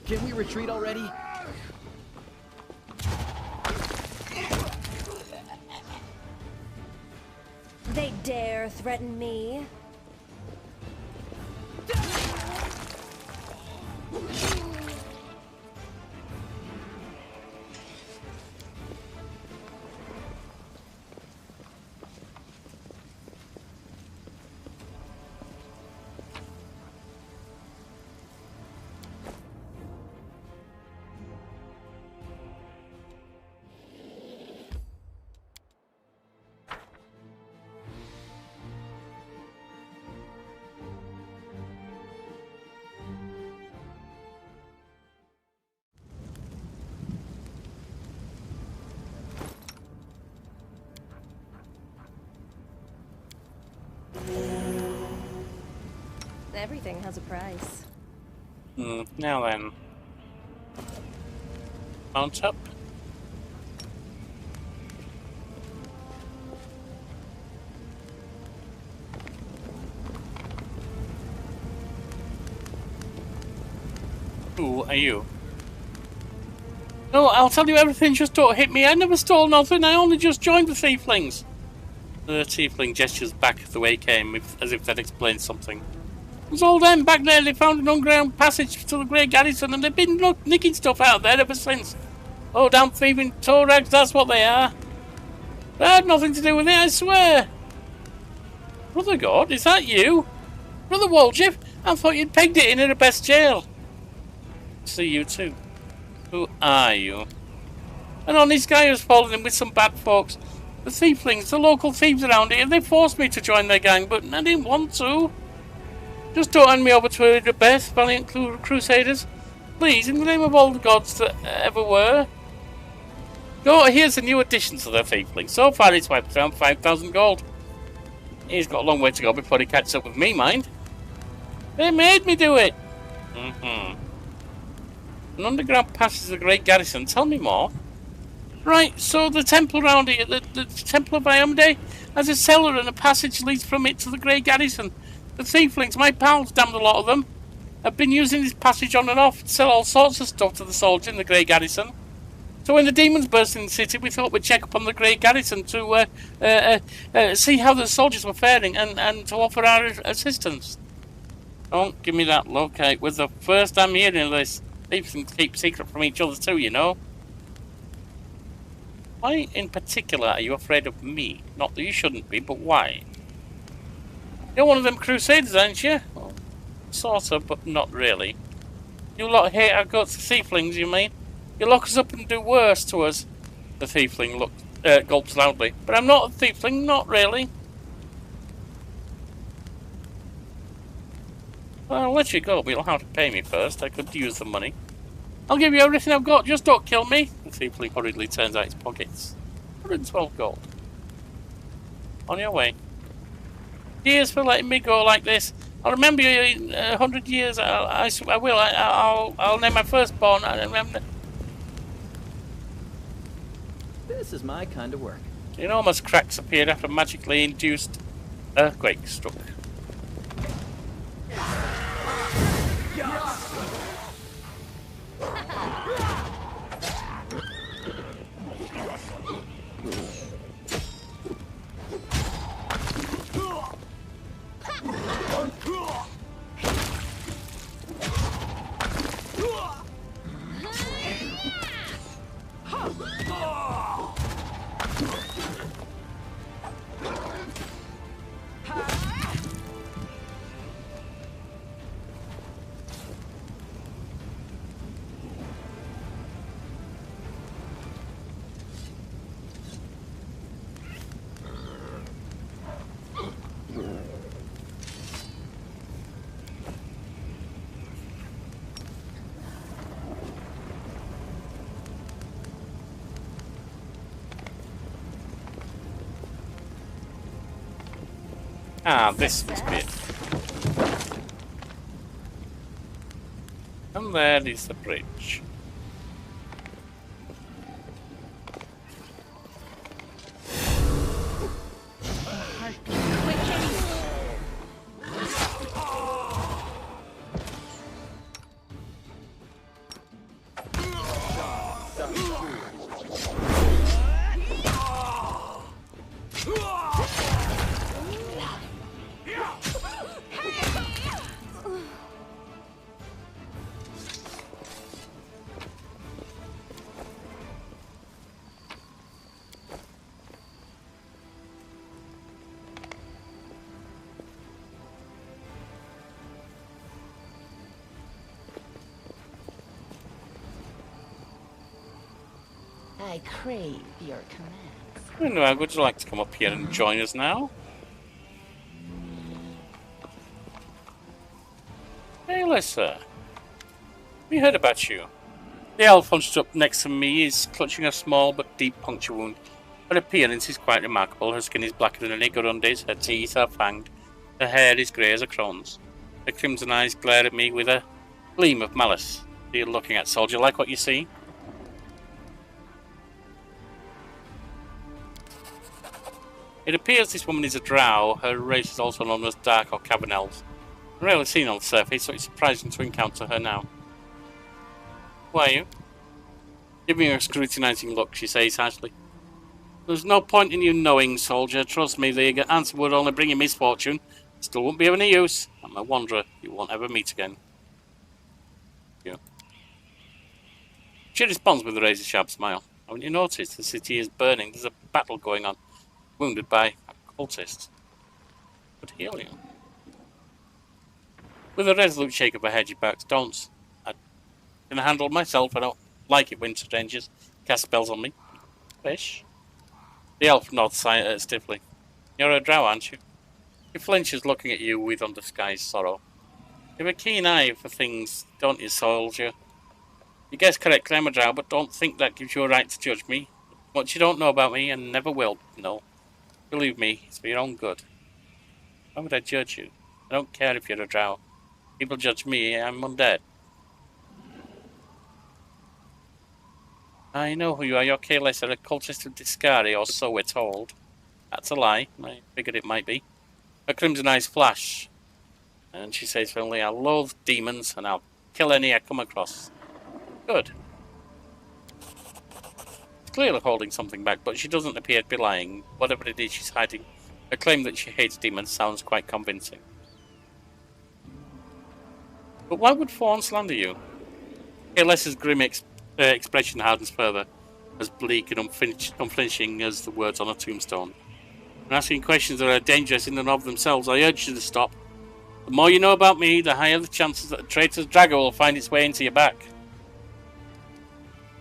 Can we retreat already? They dare threaten me? Everything has a price. Now then. Mount up. Who are you? No, I'll tell you everything, just don't hit me. I never stole nothing, I only just joined the Tieflings. The Tiefling gestures back the way he came, as if that explained something. It was all them back there. They found an underground passage to the Grey Garrison and they've been nicking stuff out there ever since. Oh, damn thieving toe rags, that's what they are. But I had nothing to do with it, I swear. Brother God, is that you? Brother Woljif, I thought you'd pegged it in the best jail. See you too. Who are you? An honest guy who's fallen in with some bad folks. The Tieflings, the local thieves around here, they forced me to join their gang, but I didn't want to. Just don't hand me over to the best valiant crusaders. Please, in the name of all the gods that ever were. Oh, here's a new addition to the Tiefling. So far it's wiped around 5,000 gold. He's got a long way to go before he catches up with me, mind. They made me do it. An underground passage to the Great Garrison. Tell me more. Right, so the temple around here, the Temple of Iomade, has a cellar and a passage leads from it to the Great Garrison. The Tieflings, my pals, damned a lot of them, have been using this passage on and off to sell all sorts of stuff to the soldiers in the Grey Garrison. So when the demons burst in the city, we thought we'd check up on the Grey Garrison to see how the soldiers were faring and to offer our assistance. Don't give me that look, it was the first I'm hearing of this. Tieflings keep secret from each other too, you know. Why in particular are you afraid of me? Not that you shouldn't be, but why? You're one of them crusaders, aren't you? Well, sort of, but not really. You lot hate our guts, the Tieflings, you mean? You lock us up and do worse to us. The Tiefling gulps loudly. But I'm not a Tiefling, not really. Well, I'll let you go, but you'll have to pay me first. I could use the money. I'll give you everything I've got, just don't kill me. The Tiefling hurriedly turns out his pockets. 112 gold. On your way. Cheers for letting me go like this. I'll remember you in 100 years. I will. I'll name my firstborn. I remember. This is my kind of work. Enormous cracks appeared after magically induced earthquake struck. Ah, this must be it. And there is the bridge. I crave your commands. Anyway, would you like to come up here and join us now? Hey, Lissa. We heard about you. The elf hunched up next to me is clutching a small but deep puncture wound. Her appearance is quite remarkable. Her skin is blacker than a niggerundy's, her teeth are fanged, her hair is grey as a crone's. Her crimson eyes glare at me with a gleam of malice. You're looking at, soldier, like what you see? It appears this woman is a drow. Her race is also known as dark or cavern elves. Rarely seen on the surface, so it's surprising to encounter her now. Who are you? Giving her a scrutinizing look, she says harshly. There's no point in you knowing, soldier. Trust me, the answer would only bring you misfortune. Still won't be of any use. I'm a wanderer. You won't ever meet again. You. She responds with a razor-sharp smile. Haven't you noticed? The city is burning. There's a battle going on. Wounded by cultists. Could heal you. With a resolute shake of her head, she backs. Don't. I can handle it myself. I don't like it when strangers cast spells on me. Fish? The elf nods stiffly. You're a drow, aren't you? He flinches, looking at you with undisguised sorrow. You have a keen eye for things, don't you, soldier? You guess correctly, I'm a drow, but don't think that gives you a right to judge me. What you don't know about me, and never will know. Believe me, it's for your own good. Why would I judge you? I don't care if you're a drow. People judge me, I'm undead. I know who you are. You're Kael'thas, a cultist of Discari, or so we're told. That's a lie. I figured it might be. Her crimson eyes flash, and she says firmly, I loathe demons, and I'll kill any I come across. Good. She's clearly holding something back, but she doesn't appear to be lying. Whatever it is she's hiding, her claim that she hates demons sounds quite convincing. But why would Fawn slander you? Kael'thas's grim expression hardens further, as bleak and unflinching as the words on a tombstone. And asking questions that are dangerous in and of themselves, I urge you to stop. The more you know about me, the higher the chances that a traitor's dagger will find its way into your back.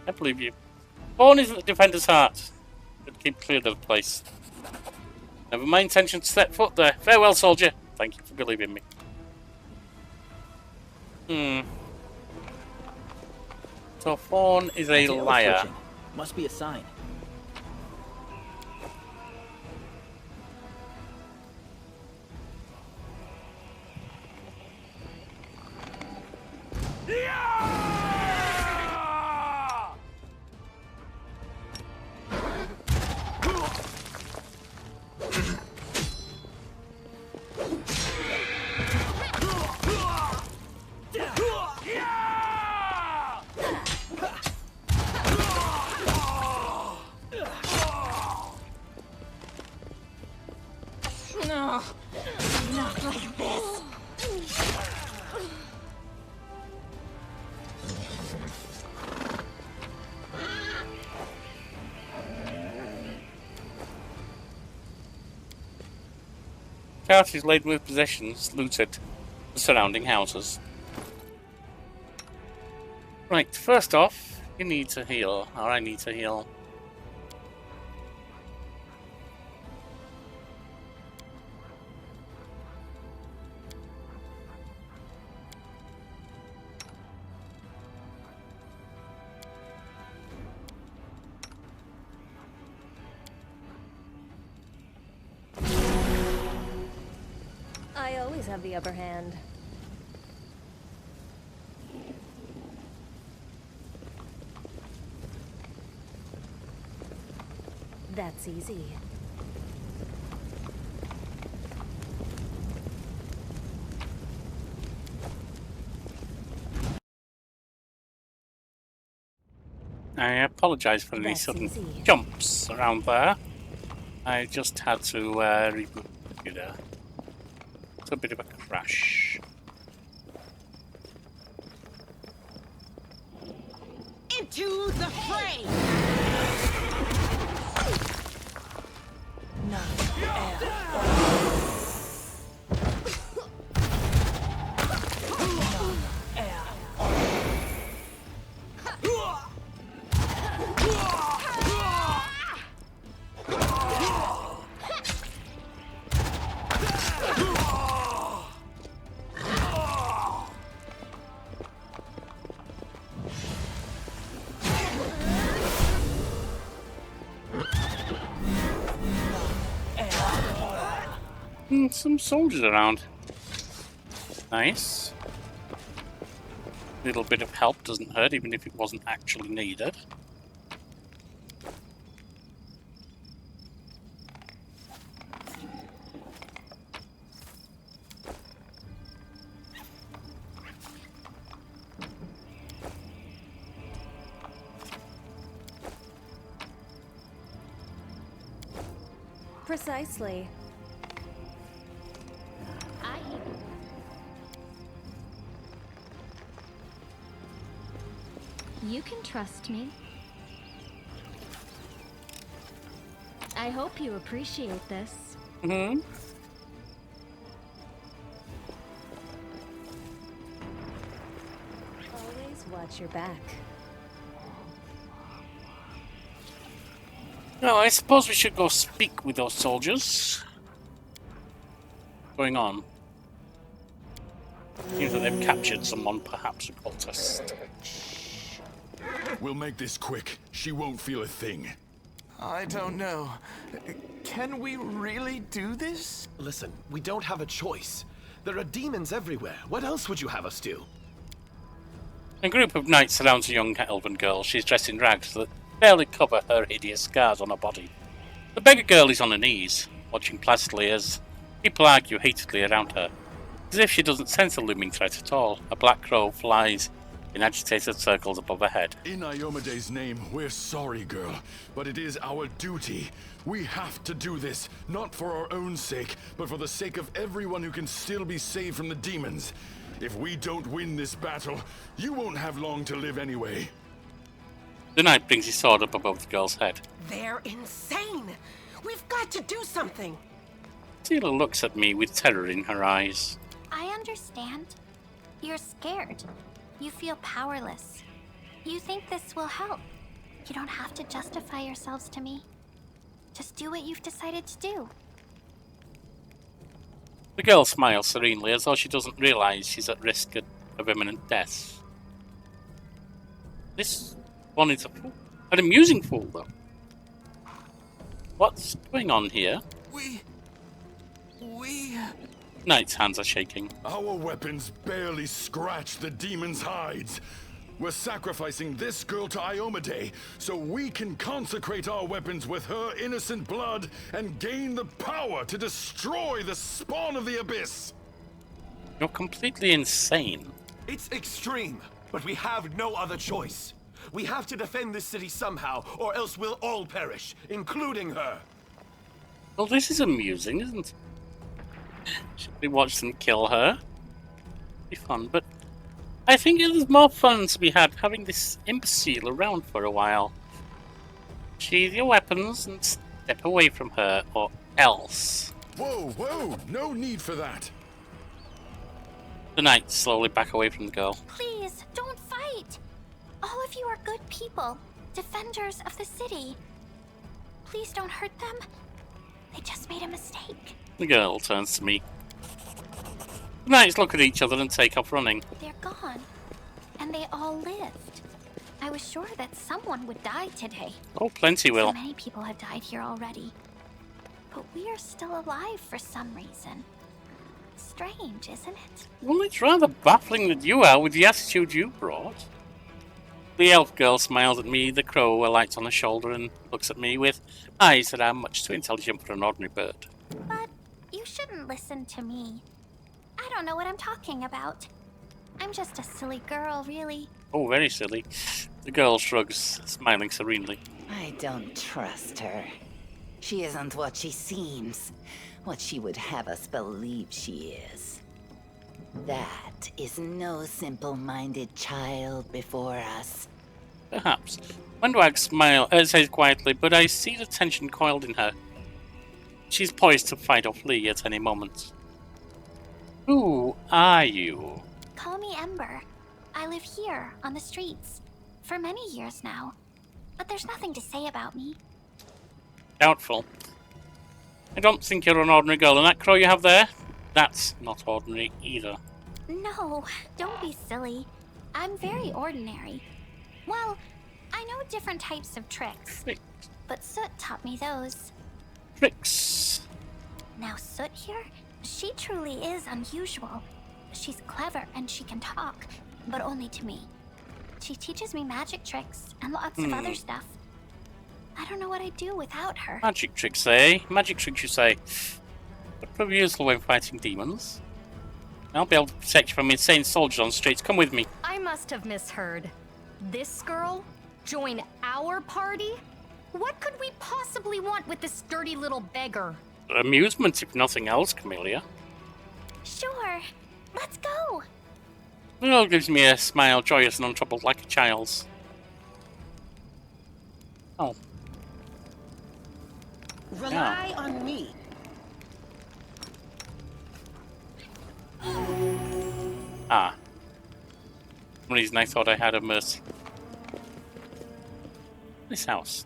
I believe you. Fawn isn't the defender's heart, but keep clear of the place. Never my intention to set foot there. Farewell, soldier. Thank you for believing me. So Fawn is a liar. Must be a sign. No, not like this. Cart is laden with possessions looted the surrounding houses. Right, first off, you need to heal, or I need to heal. I always have the upper hand. That's easy. I apologise for any That's sudden easy. jumps around there. I just had to reboot the computer. It's a bit of a crash. Into the fray! Some soldiers around. Nice. Little bit of help doesn't hurt, even if it wasn't actually needed. Precisely. You can trust me. I hope you appreciate this. Mm-hmm. Always watch your back. Well, I suppose we should go speak with those soldiers. What's going on? Seems that they've captured someone, perhaps a cultist. We'll make this quick. She won't feel a thing. I don't know. Can we really do this? Listen, we don't have a choice. There are demons everywhere. What else would you have us do? A group of knights surrounds a young elven girl. She's dressed in rags that barely cover her hideous scars on her body. The beggar girl is on her knees, watching placidly as people argue heatedly around her, as if she doesn't sense a looming threat at all. A black crow flies in agitated circles above her head. In Iomede's name, we're sorry, girl, but it is our duty. We have to do this, not for our own sake, but for the sake of everyone who can still be saved from the demons. If we don't win this battle, you won't have long to live anyway. The knight brings his sword up above the girl's head. They're insane! We've got to do something! Seela looks at me with terror in her eyes. I understand. You're scared. You feel powerless. You think this will help. You don't have to justify yourselves to me. Just do what you've decided to do. The girl smiles serenely, as though she doesn't realize she's at risk of imminent death. This one is a fool. An amusing fool, though. What's going on here? We... Knight's hands are shaking. Our weapons barely scratch the demon's hides. We're sacrificing this girl to Iomede so we can consecrate our weapons with her innocent blood and gain the power to destroy the spawn of the abyss. You're completely insane. It's extreme, but we have no other choice. We have to defend this city somehow, or else we'll all perish, including her. Well, this is amusing, isn't it? Should we watch them kill her? Be fun, but I think there's more fun to be had having this imbecile around for a while. Sheathe your weapons and step away from her, or else. Whoa, no need for that. The knights slowly back away from the girl. Please, don't fight. All of you are good people, defenders of the city. Please don't hurt them. They just made a mistake. The girl turns to me. The knights look at each other and take off running. They're gone, and they all lived. I was sure that someone would die today. Oh, plenty will. So many people have died here already. But we are still alive for some reason. Strange, isn't it? Well, it's rather baffling that you are with the attitude you brought. The elf girl smiles at me, the crow alights on her shoulder and looks at me with eyes that are much too intelligent for an ordinary bird. But you shouldn't listen to me. I don't know what I'm talking about. I'm just a silly girl, really. Oh, very silly. The girl shrugs, smiling serenely. I don't trust her. She isn't what she seems, what she would have us believe she is. That is no simple-minded child before us. Perhaps. Windwag says quietly, but I see the tension coiled in her. She's poised to fight or flee at any moment. Who are you? Call me Ember. I live here, on the streets, for many years now. But there's nothing to say about me. Doubtful. I don't think you're an ordinary girl, and that crow you have there? That's not ordinary either. No, don't be silly. I'm very ordinary. Well, I know different types of tricks. But Soot taught me those. Tricks. Now Soot here, she truly is unusual. She's clever and she can talk, but only to me. She teaches me magic tricks and lots of other stuff. I don't know what I'd do without her. Magic tricks, eh? Magic tricks, you say? But prove useful when fighting demons. I'll be able to protect you from insane soldiers on the streets. Come with me. I must have misheard. This girl? Join our party? What could we possibly want with this dirty little beggar? Amusement, if nothing else, Camellia. Sure. Let's go. The girl gives me a smile, joyous and untroubled like a child's. Oh. Rely on me. Ah. For some reason I thought I had a mercy. This house.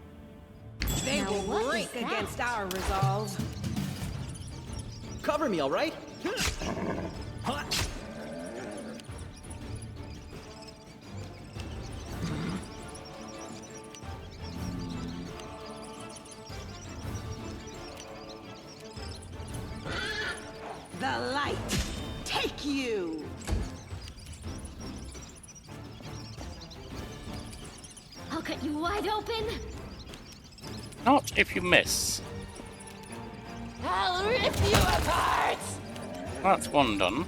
They Now will what break is that? against our resolve. Cover me, all right? The light. Take you. I'll cut you wide open. Not if you miss. I'll rip you apart! That's one done.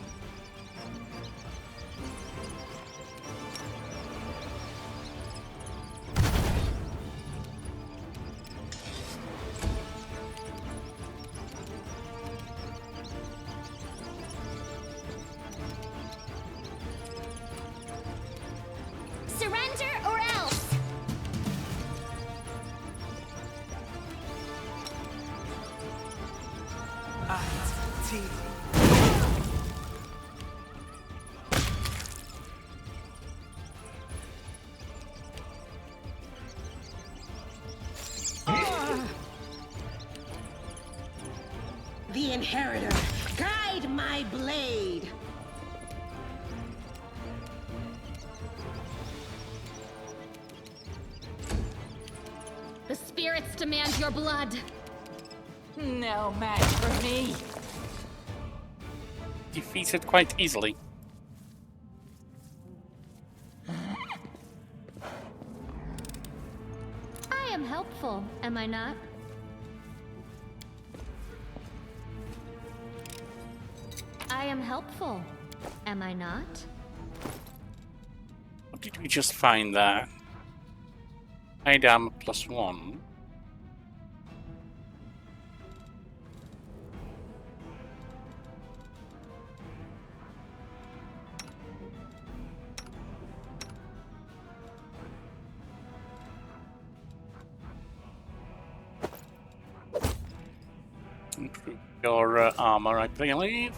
Surrender or else. The Inheritor, guide my blade. The spirits demand your blood. No match for me. Defeated quite easily. I am helpful, am I not? I am helpful, am I not? What did we just find there? High armor +1. Improve your armor, I believe.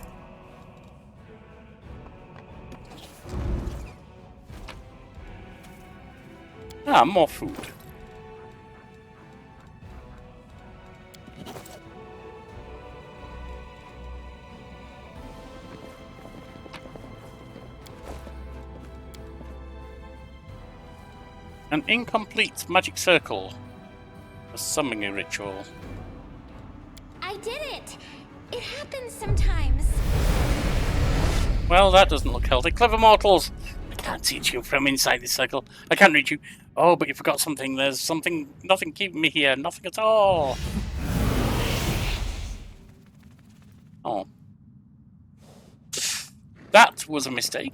Ah, more food. An incomplete magic circle. A summoning ritual. I did it. It happens sometimes. Well, that doesn't look healthy. Clever mortals! I can't teach you from inside this circle. I can't reach you. Oh, but you forgot something. There's something, nothing keeping me here. Nothing at all. Oh. That was a mistake.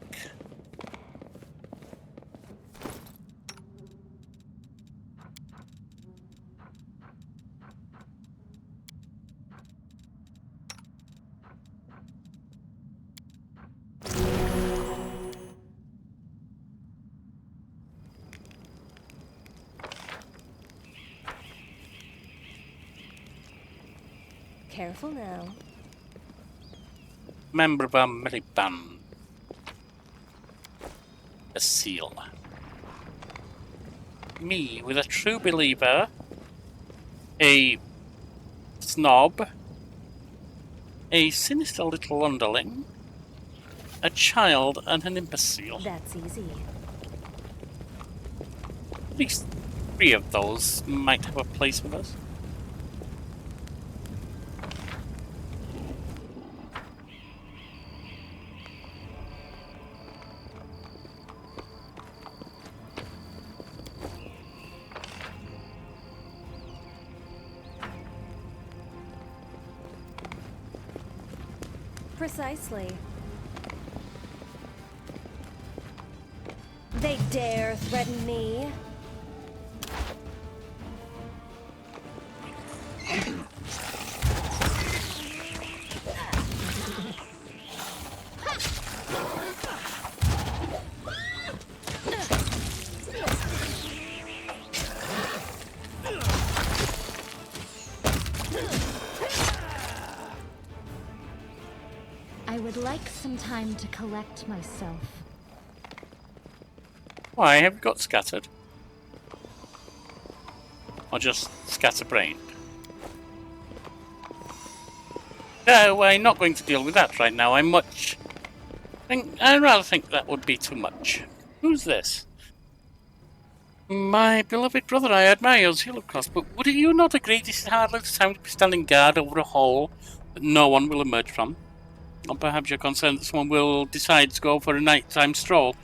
Careful now. Member of our military a seal. Me, with a true believer, a snob, a sinister little underling, a child, and an imbecile. That's easy. At least 3 of those might have a place with us. Precisely. They dare threaten me? I would like some time to collect myself. Why have you got scattered? Or just scatterbrained? No, I'm not going to deal with that right now. I'd rather think that would be too much. Who's this? My beloved brother, I admire your zeal, of course, but would you not agree this is hardly the time to be standing guard over a hole that no one will emerge from? Or perhaps you're concerned that someone will decide to go for a nighttime stroll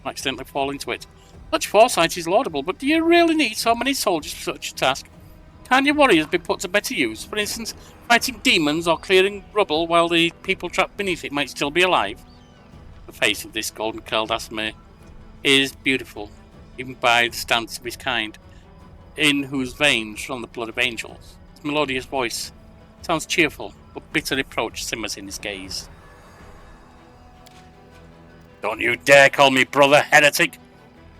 and accidentally fall into it. Such foresight is laudable, but do you really need so many soldiers for such a task? Can't your warriors be put to better use? For instance, fighting demons or clearing rubble while the people trapped beneath it might still be alive? The face of this golden-curled Asme is beautiful, even by the standards of his kind, in whose veins run the blood of angels. His melodious voice sounds cheerful, but bitter reproach simmers in his gaze. Don't you dare call me brother, heretic!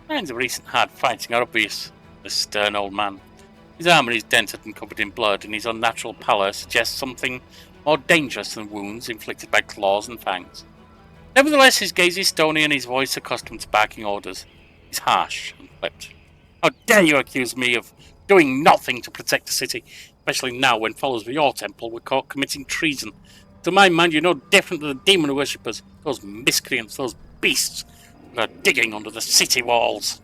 Signs of recent hard fighting are obvious. The stern old man. His armour is dented and covered in blood, and his unnatural pallor suggests something more dangerous than wounds inflicted by claws and fangs. Nevertheless, his gaze is stony and his voice accustomed to barking orders. He's harsh and clipped. How dare you accuse me of doing nothing to protect the city, especially now when followers of your temple were caught committing treason. To my mind, you're no different than the demon worshippers, those miscreants, those beasts that are digging under the city walls.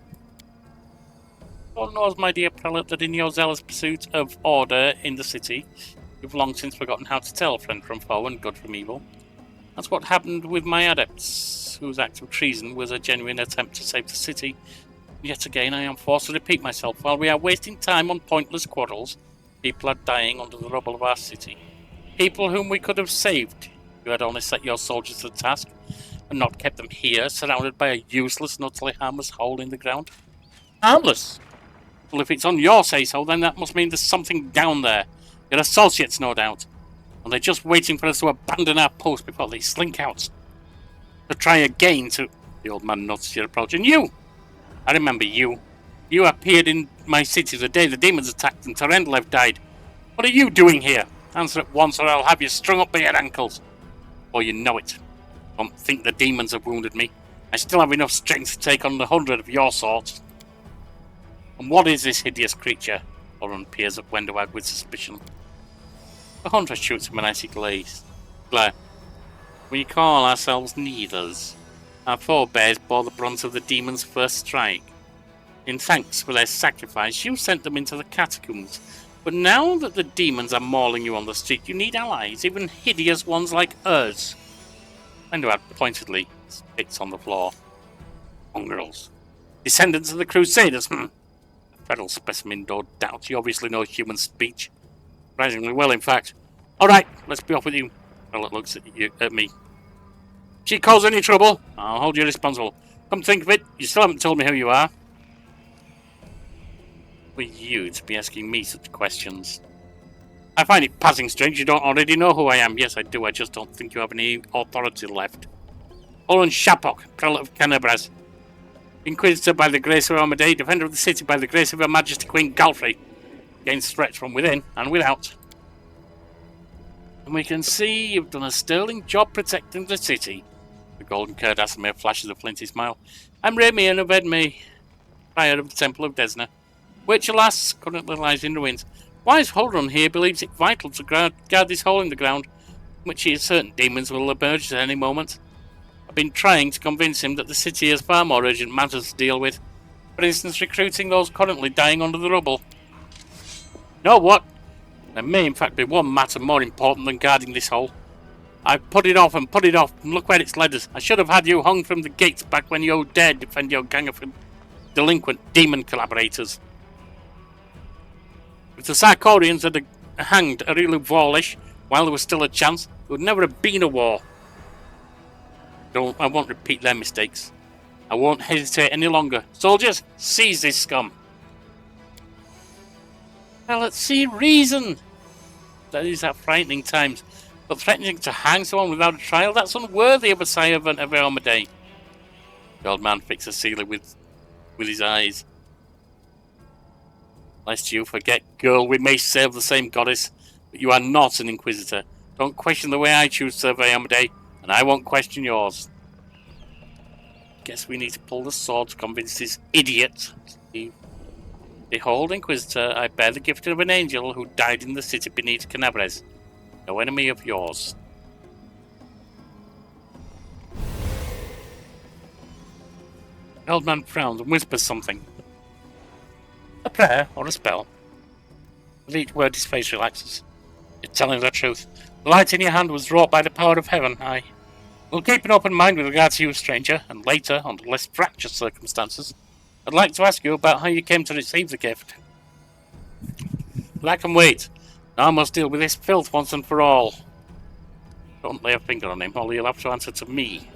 God knows, my dear prelate, that in your zealous pursuit of order in the city, you've long since forgotten how to tell friend from foe and good from evil. That's what happened with my adepts, whose act of treason was a genuine attempt to save the city. Yet again, I am forced to repeat myself. While we are wasting time on pointless quarrels, people are dying under the rubble of our city. People whom we could have saved. You had only set your soldiers to the task, and not kept them here, surrounded by a useless and utterly harmless hole in the ground. Harmless? Well, if it's on your say-so, then that must mean there's something down there. Your associates, no doubt. And they're just waiting for us to abandon our post before they slink out. To try again to... The old man nods your approach. And you! I remember you. You appeared in my city the day the demons attacked and Terendlev died. What are you doing here? Answer at once or I'll have you strung up by your ankles. Or you know it. Don't think the demons have wounded me. I still have enough strength to take on 100 of your sort. And what is this hideous creature? Oren peers at Wendowag with suspicion. The hunter shoots him an icy glare. We call ourselves Neithers. Our forebears bore the brunt of the demon's first strike. In thanks for their sacrifice, you sent them into the catacombs. But now that the demons are mauling you on the street, you need allies, even hideous ones like us. Underwood pointedly spits on the floor. Mongrels. Descendants of the Crusaders, A feral specimen, no doubt. He obviously knows human speech. Surprisingly well, in fact. Alright, let's be off with you. Prelate looks at me. If she causes any trouble, I'll hold you responsible. Come to think of it, you still haven't told me who you are. For you to be asking me such questions. I find it passing strange you don't already know who I am. Yes, I do. I just don't think you have any authority left. Olin Shapok, Prelate of Canabras. Inquisitor by the grace of Armadale, Defender of the city by the grace of Her Majesty Queen Galfrey. Against threats from within and without. And we can see you've done a sterling job protecting the city. The golden-curd Asimir flashes a flinty smile. I'm Ramian of Edme, prior of the Temple of Desna, which, alas, currently lies in ruins. Wise Holdrun here believes it vital to guard this hole in the ground, from which he is certain demons will emerge at any moment. I've been trying to convince him that the city has far more urgent matters to deal with. For instance, recruiting those currently dying under the rubble. Know what? There may in fact be one matter more important than guarding this hole. I've put it off, and look where it's led us. I should have had you hung from the gates back when you dared defend your gang of delinquent demon collaborators. If the Sarkorians had hanged Arilu Vorlish while there was still a chance, there would never have been a war. I won't repeat their mistakes. I won't hesitate any longer. Soldiers, seize this scum. Well, let's see reason. That is at frightening times. But threatening to hang someone without a trial, that's unworthy of a servant of Armadale. The old man fixes Celia with his eyes. Lest you forget, girl, we may serve the same goddess, but you are not an inquisitor. Don't question the way I choose to serve Armadale, and I won't question yours. Guess we need to pull the sword to convince this idiot. Behold, Inquisitor, I bear the gift of an angel who died in the city beneath Canabres. No enemy of yours. The old man frowns and whispers something. A prayer or a spell. With each word his face relaxes. You're telling the truth. The light in your hand was wrought by the power of heaven. I will keep an open mind with regard to you, stranger, and later, under less fractious circumstances, I'd like to ask you about how you came to receive the gift. But I can wait. Now I must deal with this filth once and for all. Don't lay a finger on him, or you'll have to answer to me.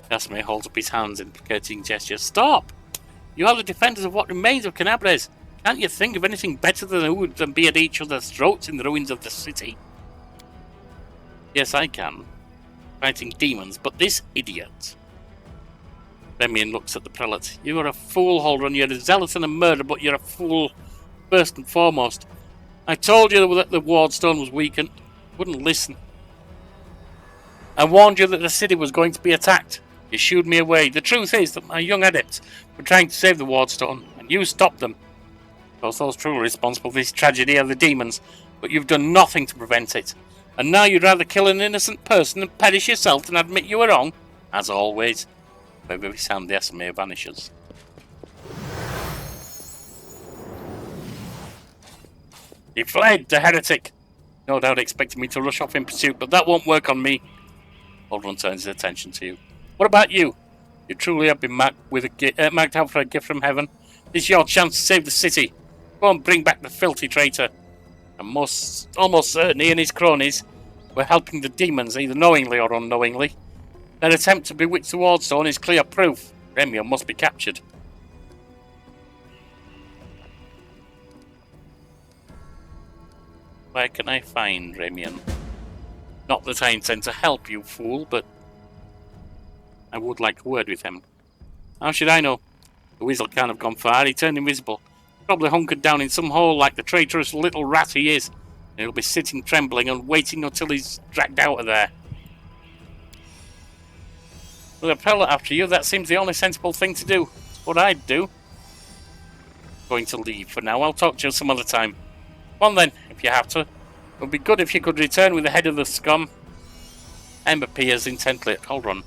Casimir holds up his hands in placating gestures. Stop! You are the defenders of what remains of Canabres. Can't you think of anything better than be at each other's throats in the ruins of the city? Yes, I can. Fighting demons, but this idiot. Remian looks at the prelate. You are a fool, Holdrun. You're a zealot and a murderer, but you're a fool first and foremost. I told you that the ward stone was weakened. You wouldn't listen. I warned you that the city was going to be attacked. You shooed me away. The truth is that my young adepts were trying to save the ward stone, and you stopped them. Of course, those truly responsible for this tragedy are the demons, but you've done nothing to prevent it. And now you'd rather kill an innocent person and perish yourself than admit you were wrong, as always. Wave of his hand, the Asimir vanishes. He fled, the heretic! No doubt expecting me to rush off in pursuit, but that won't work on me. Holdrun turns his attention to you. What about you? You truly have been marked out for a gift from heaven. This is your chance to save the city. Go and bring back the filthy traitor. And almost certain he and his cronies were helping the demons, either knowingly or unknowingly. Their attempt to bewitch the Wardstone is clear proof. Remian must be captured. Where can I find Remian? Not that I intend to help you, fool, but I would like a word with him. How should I know? The weasel can't have gone far. He turned invisible. Probably hunkered down in some hole like the traitorous little rat he is. And he'll be sitting trembling and waiting until he's dragged out of there. With a prelate after you, that seems the only sensible thing to do. It's what I'd do. Going to leave for now. I'll talk to you some other time. Come on then, if you have to. It would be good if you could return with the head of the scum. Ember peers intently at Holdrun.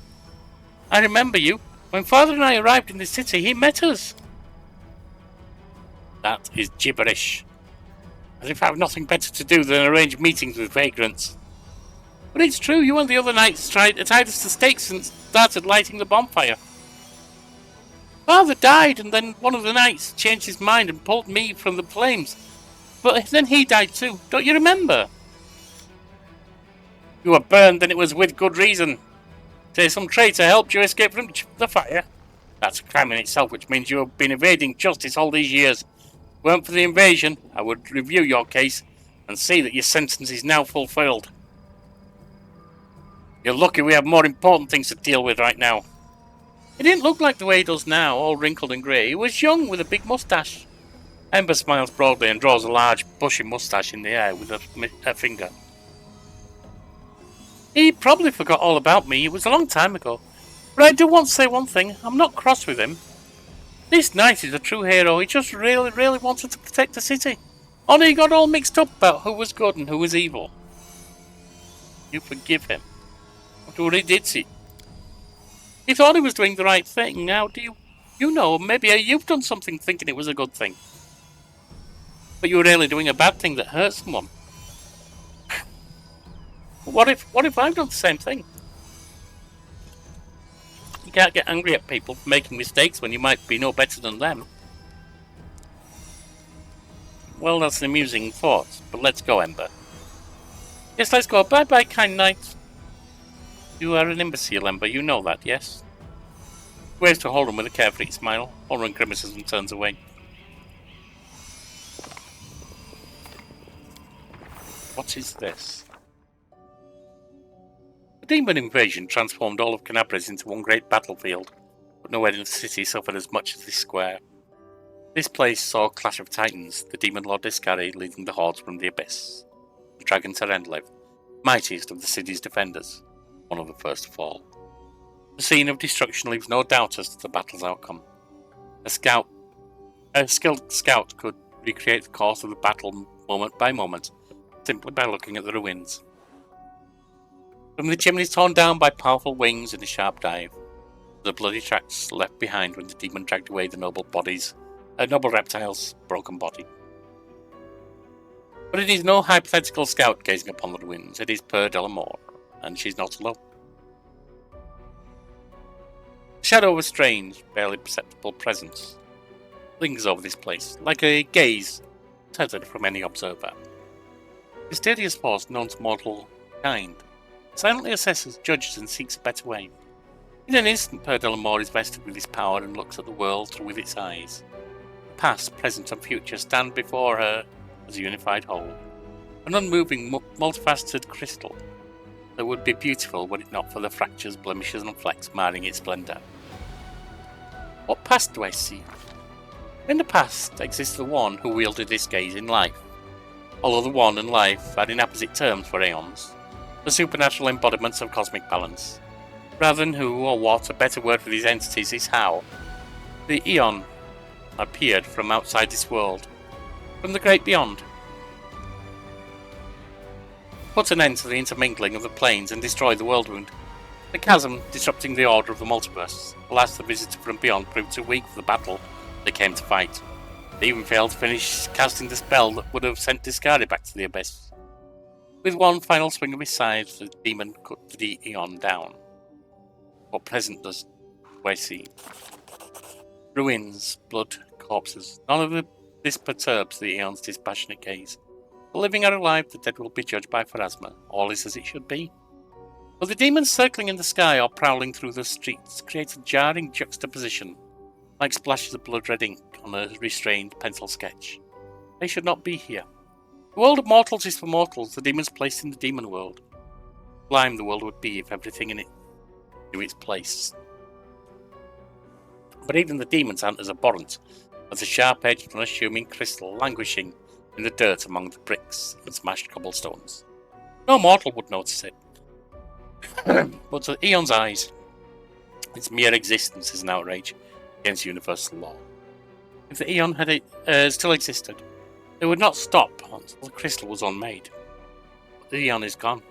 I remember you. When Father and I arrived in the city, he met us. That is gibberish. As if I have nothing better to do than arrange meetings with vagrants. But it's true, you and the other knights tied us to stakes and started lighting the bonfire. Father died, and then one of the knights changed his mind and pulled me from the flames. But then he died too, don't you remember? You were burned, and it was with good reason. Say some traitor helped you escape from the fire. That's a crime in itself, which means you have been evading justice all these years. If it weren't for the invasion, I would review your case and see that your sentence is now fulfilled. You're lucky we have more important things to deal with right now. He didn't look like the way he does now, all wrinkled and grey. He was young with a big moustache. Ember smiles broadly and draws a large, bushy moustache in the air with her finger. He probably forgot all about me. It was a long time ago. But I do want to say one thing. I'm not cross with him. This knight is a true hero. He just really, really wanted to protect the city. Only he got all mixed up about who was good and who was evil. You forgive him. What he did see. He thought he was doing the right thing. Now, you know, maybe you've done something thinking it was a good thing. But you were really doing a bad thing that hurt someone. What if I've done the same thing? You can't get angry at people for making mistakes when you might be no better than them. Well, that's an amusing thought, but let's go, Ember. Yes, let's go. Bye-bye, kind knight. You are an imbecile, Ember. You know that, yes? Waves to Holden with a carefree smile. Holden grimaces and turns away. What is this? The demon invasion transformed all of Canabres into one great battlefield, but nowhere in the city suffered as much as this square. This place saw a clash of titans, the demon lord Iscari leading the hordes from the abyss. The dragon Terendlev, mightiest of the city's defenders, one of the first to fall. The scene of destruction leaves no doubt as to the battle's outcome. A skilled scout could recreate the course of the battle moment by moment, simply by looking at the ruins. From the chimneys torn down by powerful wings in a sharp dive, the bloody tracks left behind when the demon dragged away the noble reptile's broken body. But it is no hypothetical scout gazing upon the ruins, it is Per Delamore, and she's not alone. The shadow of a strange, barely perceptible presence lingers over this place, like a gaze tethered from any observer. A mysterious force known to mortal kind silently assesses, judges, and seeks a better way. In an instant, Per Delamore is vested with his power and looks at the world through with its eyes. Past, present, and future stand before her as a unified whole, an unmoving, multifaceted crystal that would be beautiful were it not for the fractures, blemishes, and flecks marring its splendour. What past do I see? In the past exists the one who wielded this gaze in life, although the one and life are in opposite terms for aeons, the supernatural embodiments of cosmic balance. Rather than who or what, a better word for these entities is how. The Eon appeared from outside this world, from the great beyond. Put an end to the intermingling of the planes and destroy the world wound. The chasm disrupting the order of the multiverse. Alas, the visitor from beyond proved too weak for the battle they came to fight. They even failed to finish casting the spell that would have sent Discari back to the abyss. With one final swing of his scythe, the demon cut the Eon down. What present does I see? Ruins, blood, corpses. None of this perturbs the Eon's dispassionate gaze. The living are alive, the dead will be judged by Pharasma. All is as it should be. But the demons circling in the sky or prowling through the streets create a jarring juxtaposition, like splashes of blood-red ink on a restrained pencil sketch. They should not be here. The world of mortals is for mortals, the demons placed in the demon world. Blind the world would be if everything in it knew its place. But even the demons aren't as abhorrent as a sharp-edged, unassuming crystal languishing in the dirt among the bricks and smashed cobblestones. No mortal would notice it. But to Eon's eyes, its mere existence is an outrage against universal law. If the Eon had still existed, they would not stop until the crystal was unmade. But the Eon is gone.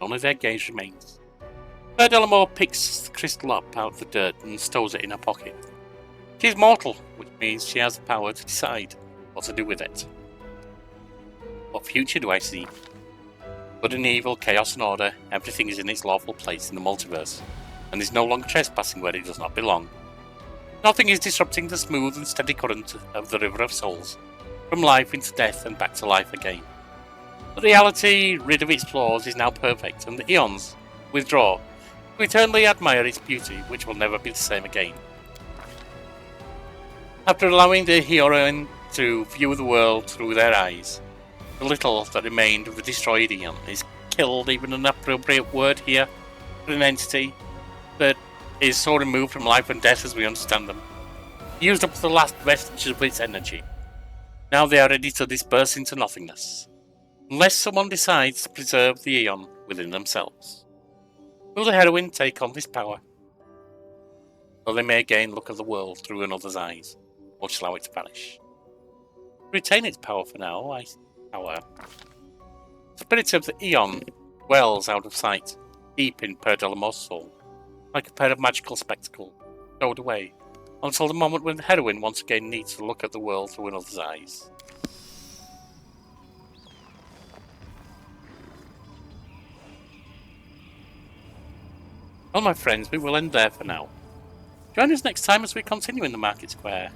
Only their gaze remains. Per Delamore picks the crystal up out of the dirt and stows it in her pocket. She is mortal, which means she has the power to decide what to do with it. What future do I see? Good and evil, chaos and order, everything is in its lawful place in the multiverse, and is no longer trespassing where it does not belong. Nothing is disrupting the smooth and steady current of the River of Souls, from life into death and back to life again. The reality, rid of its flaws, is now perfect, and the eons withdraw to eternally admire its beauty, which will never be the same again. After allowing the heroine to view the world through their eyes, the little that remained of the destroyed Eon is killed, even an appropriate word here for an entity that is so removed from life and death as we understand them. Used up the last vestiges of its energy. Now they are ready to disperse into nothingness, unless someone decides to preserve the Eon within themselves. Will the heroine take on this power? Or they may again look at the world through another's eyes, or just allow it to vanish. Retain its power for now, the spirit of the Eon wells out of sight, deep in Per Delamore's soul, like a pair of magical spectacles, stowed away, until the moment when the heroine once again needs to look at the world through another's eyes. Well, my friends, we will end there for now. Join us next time as we continue in the Market Square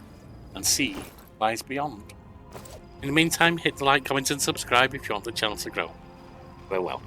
and see what lies beyond. In the meantime, hit the like, comment and subscribe if you want the channel to grow. Farewell.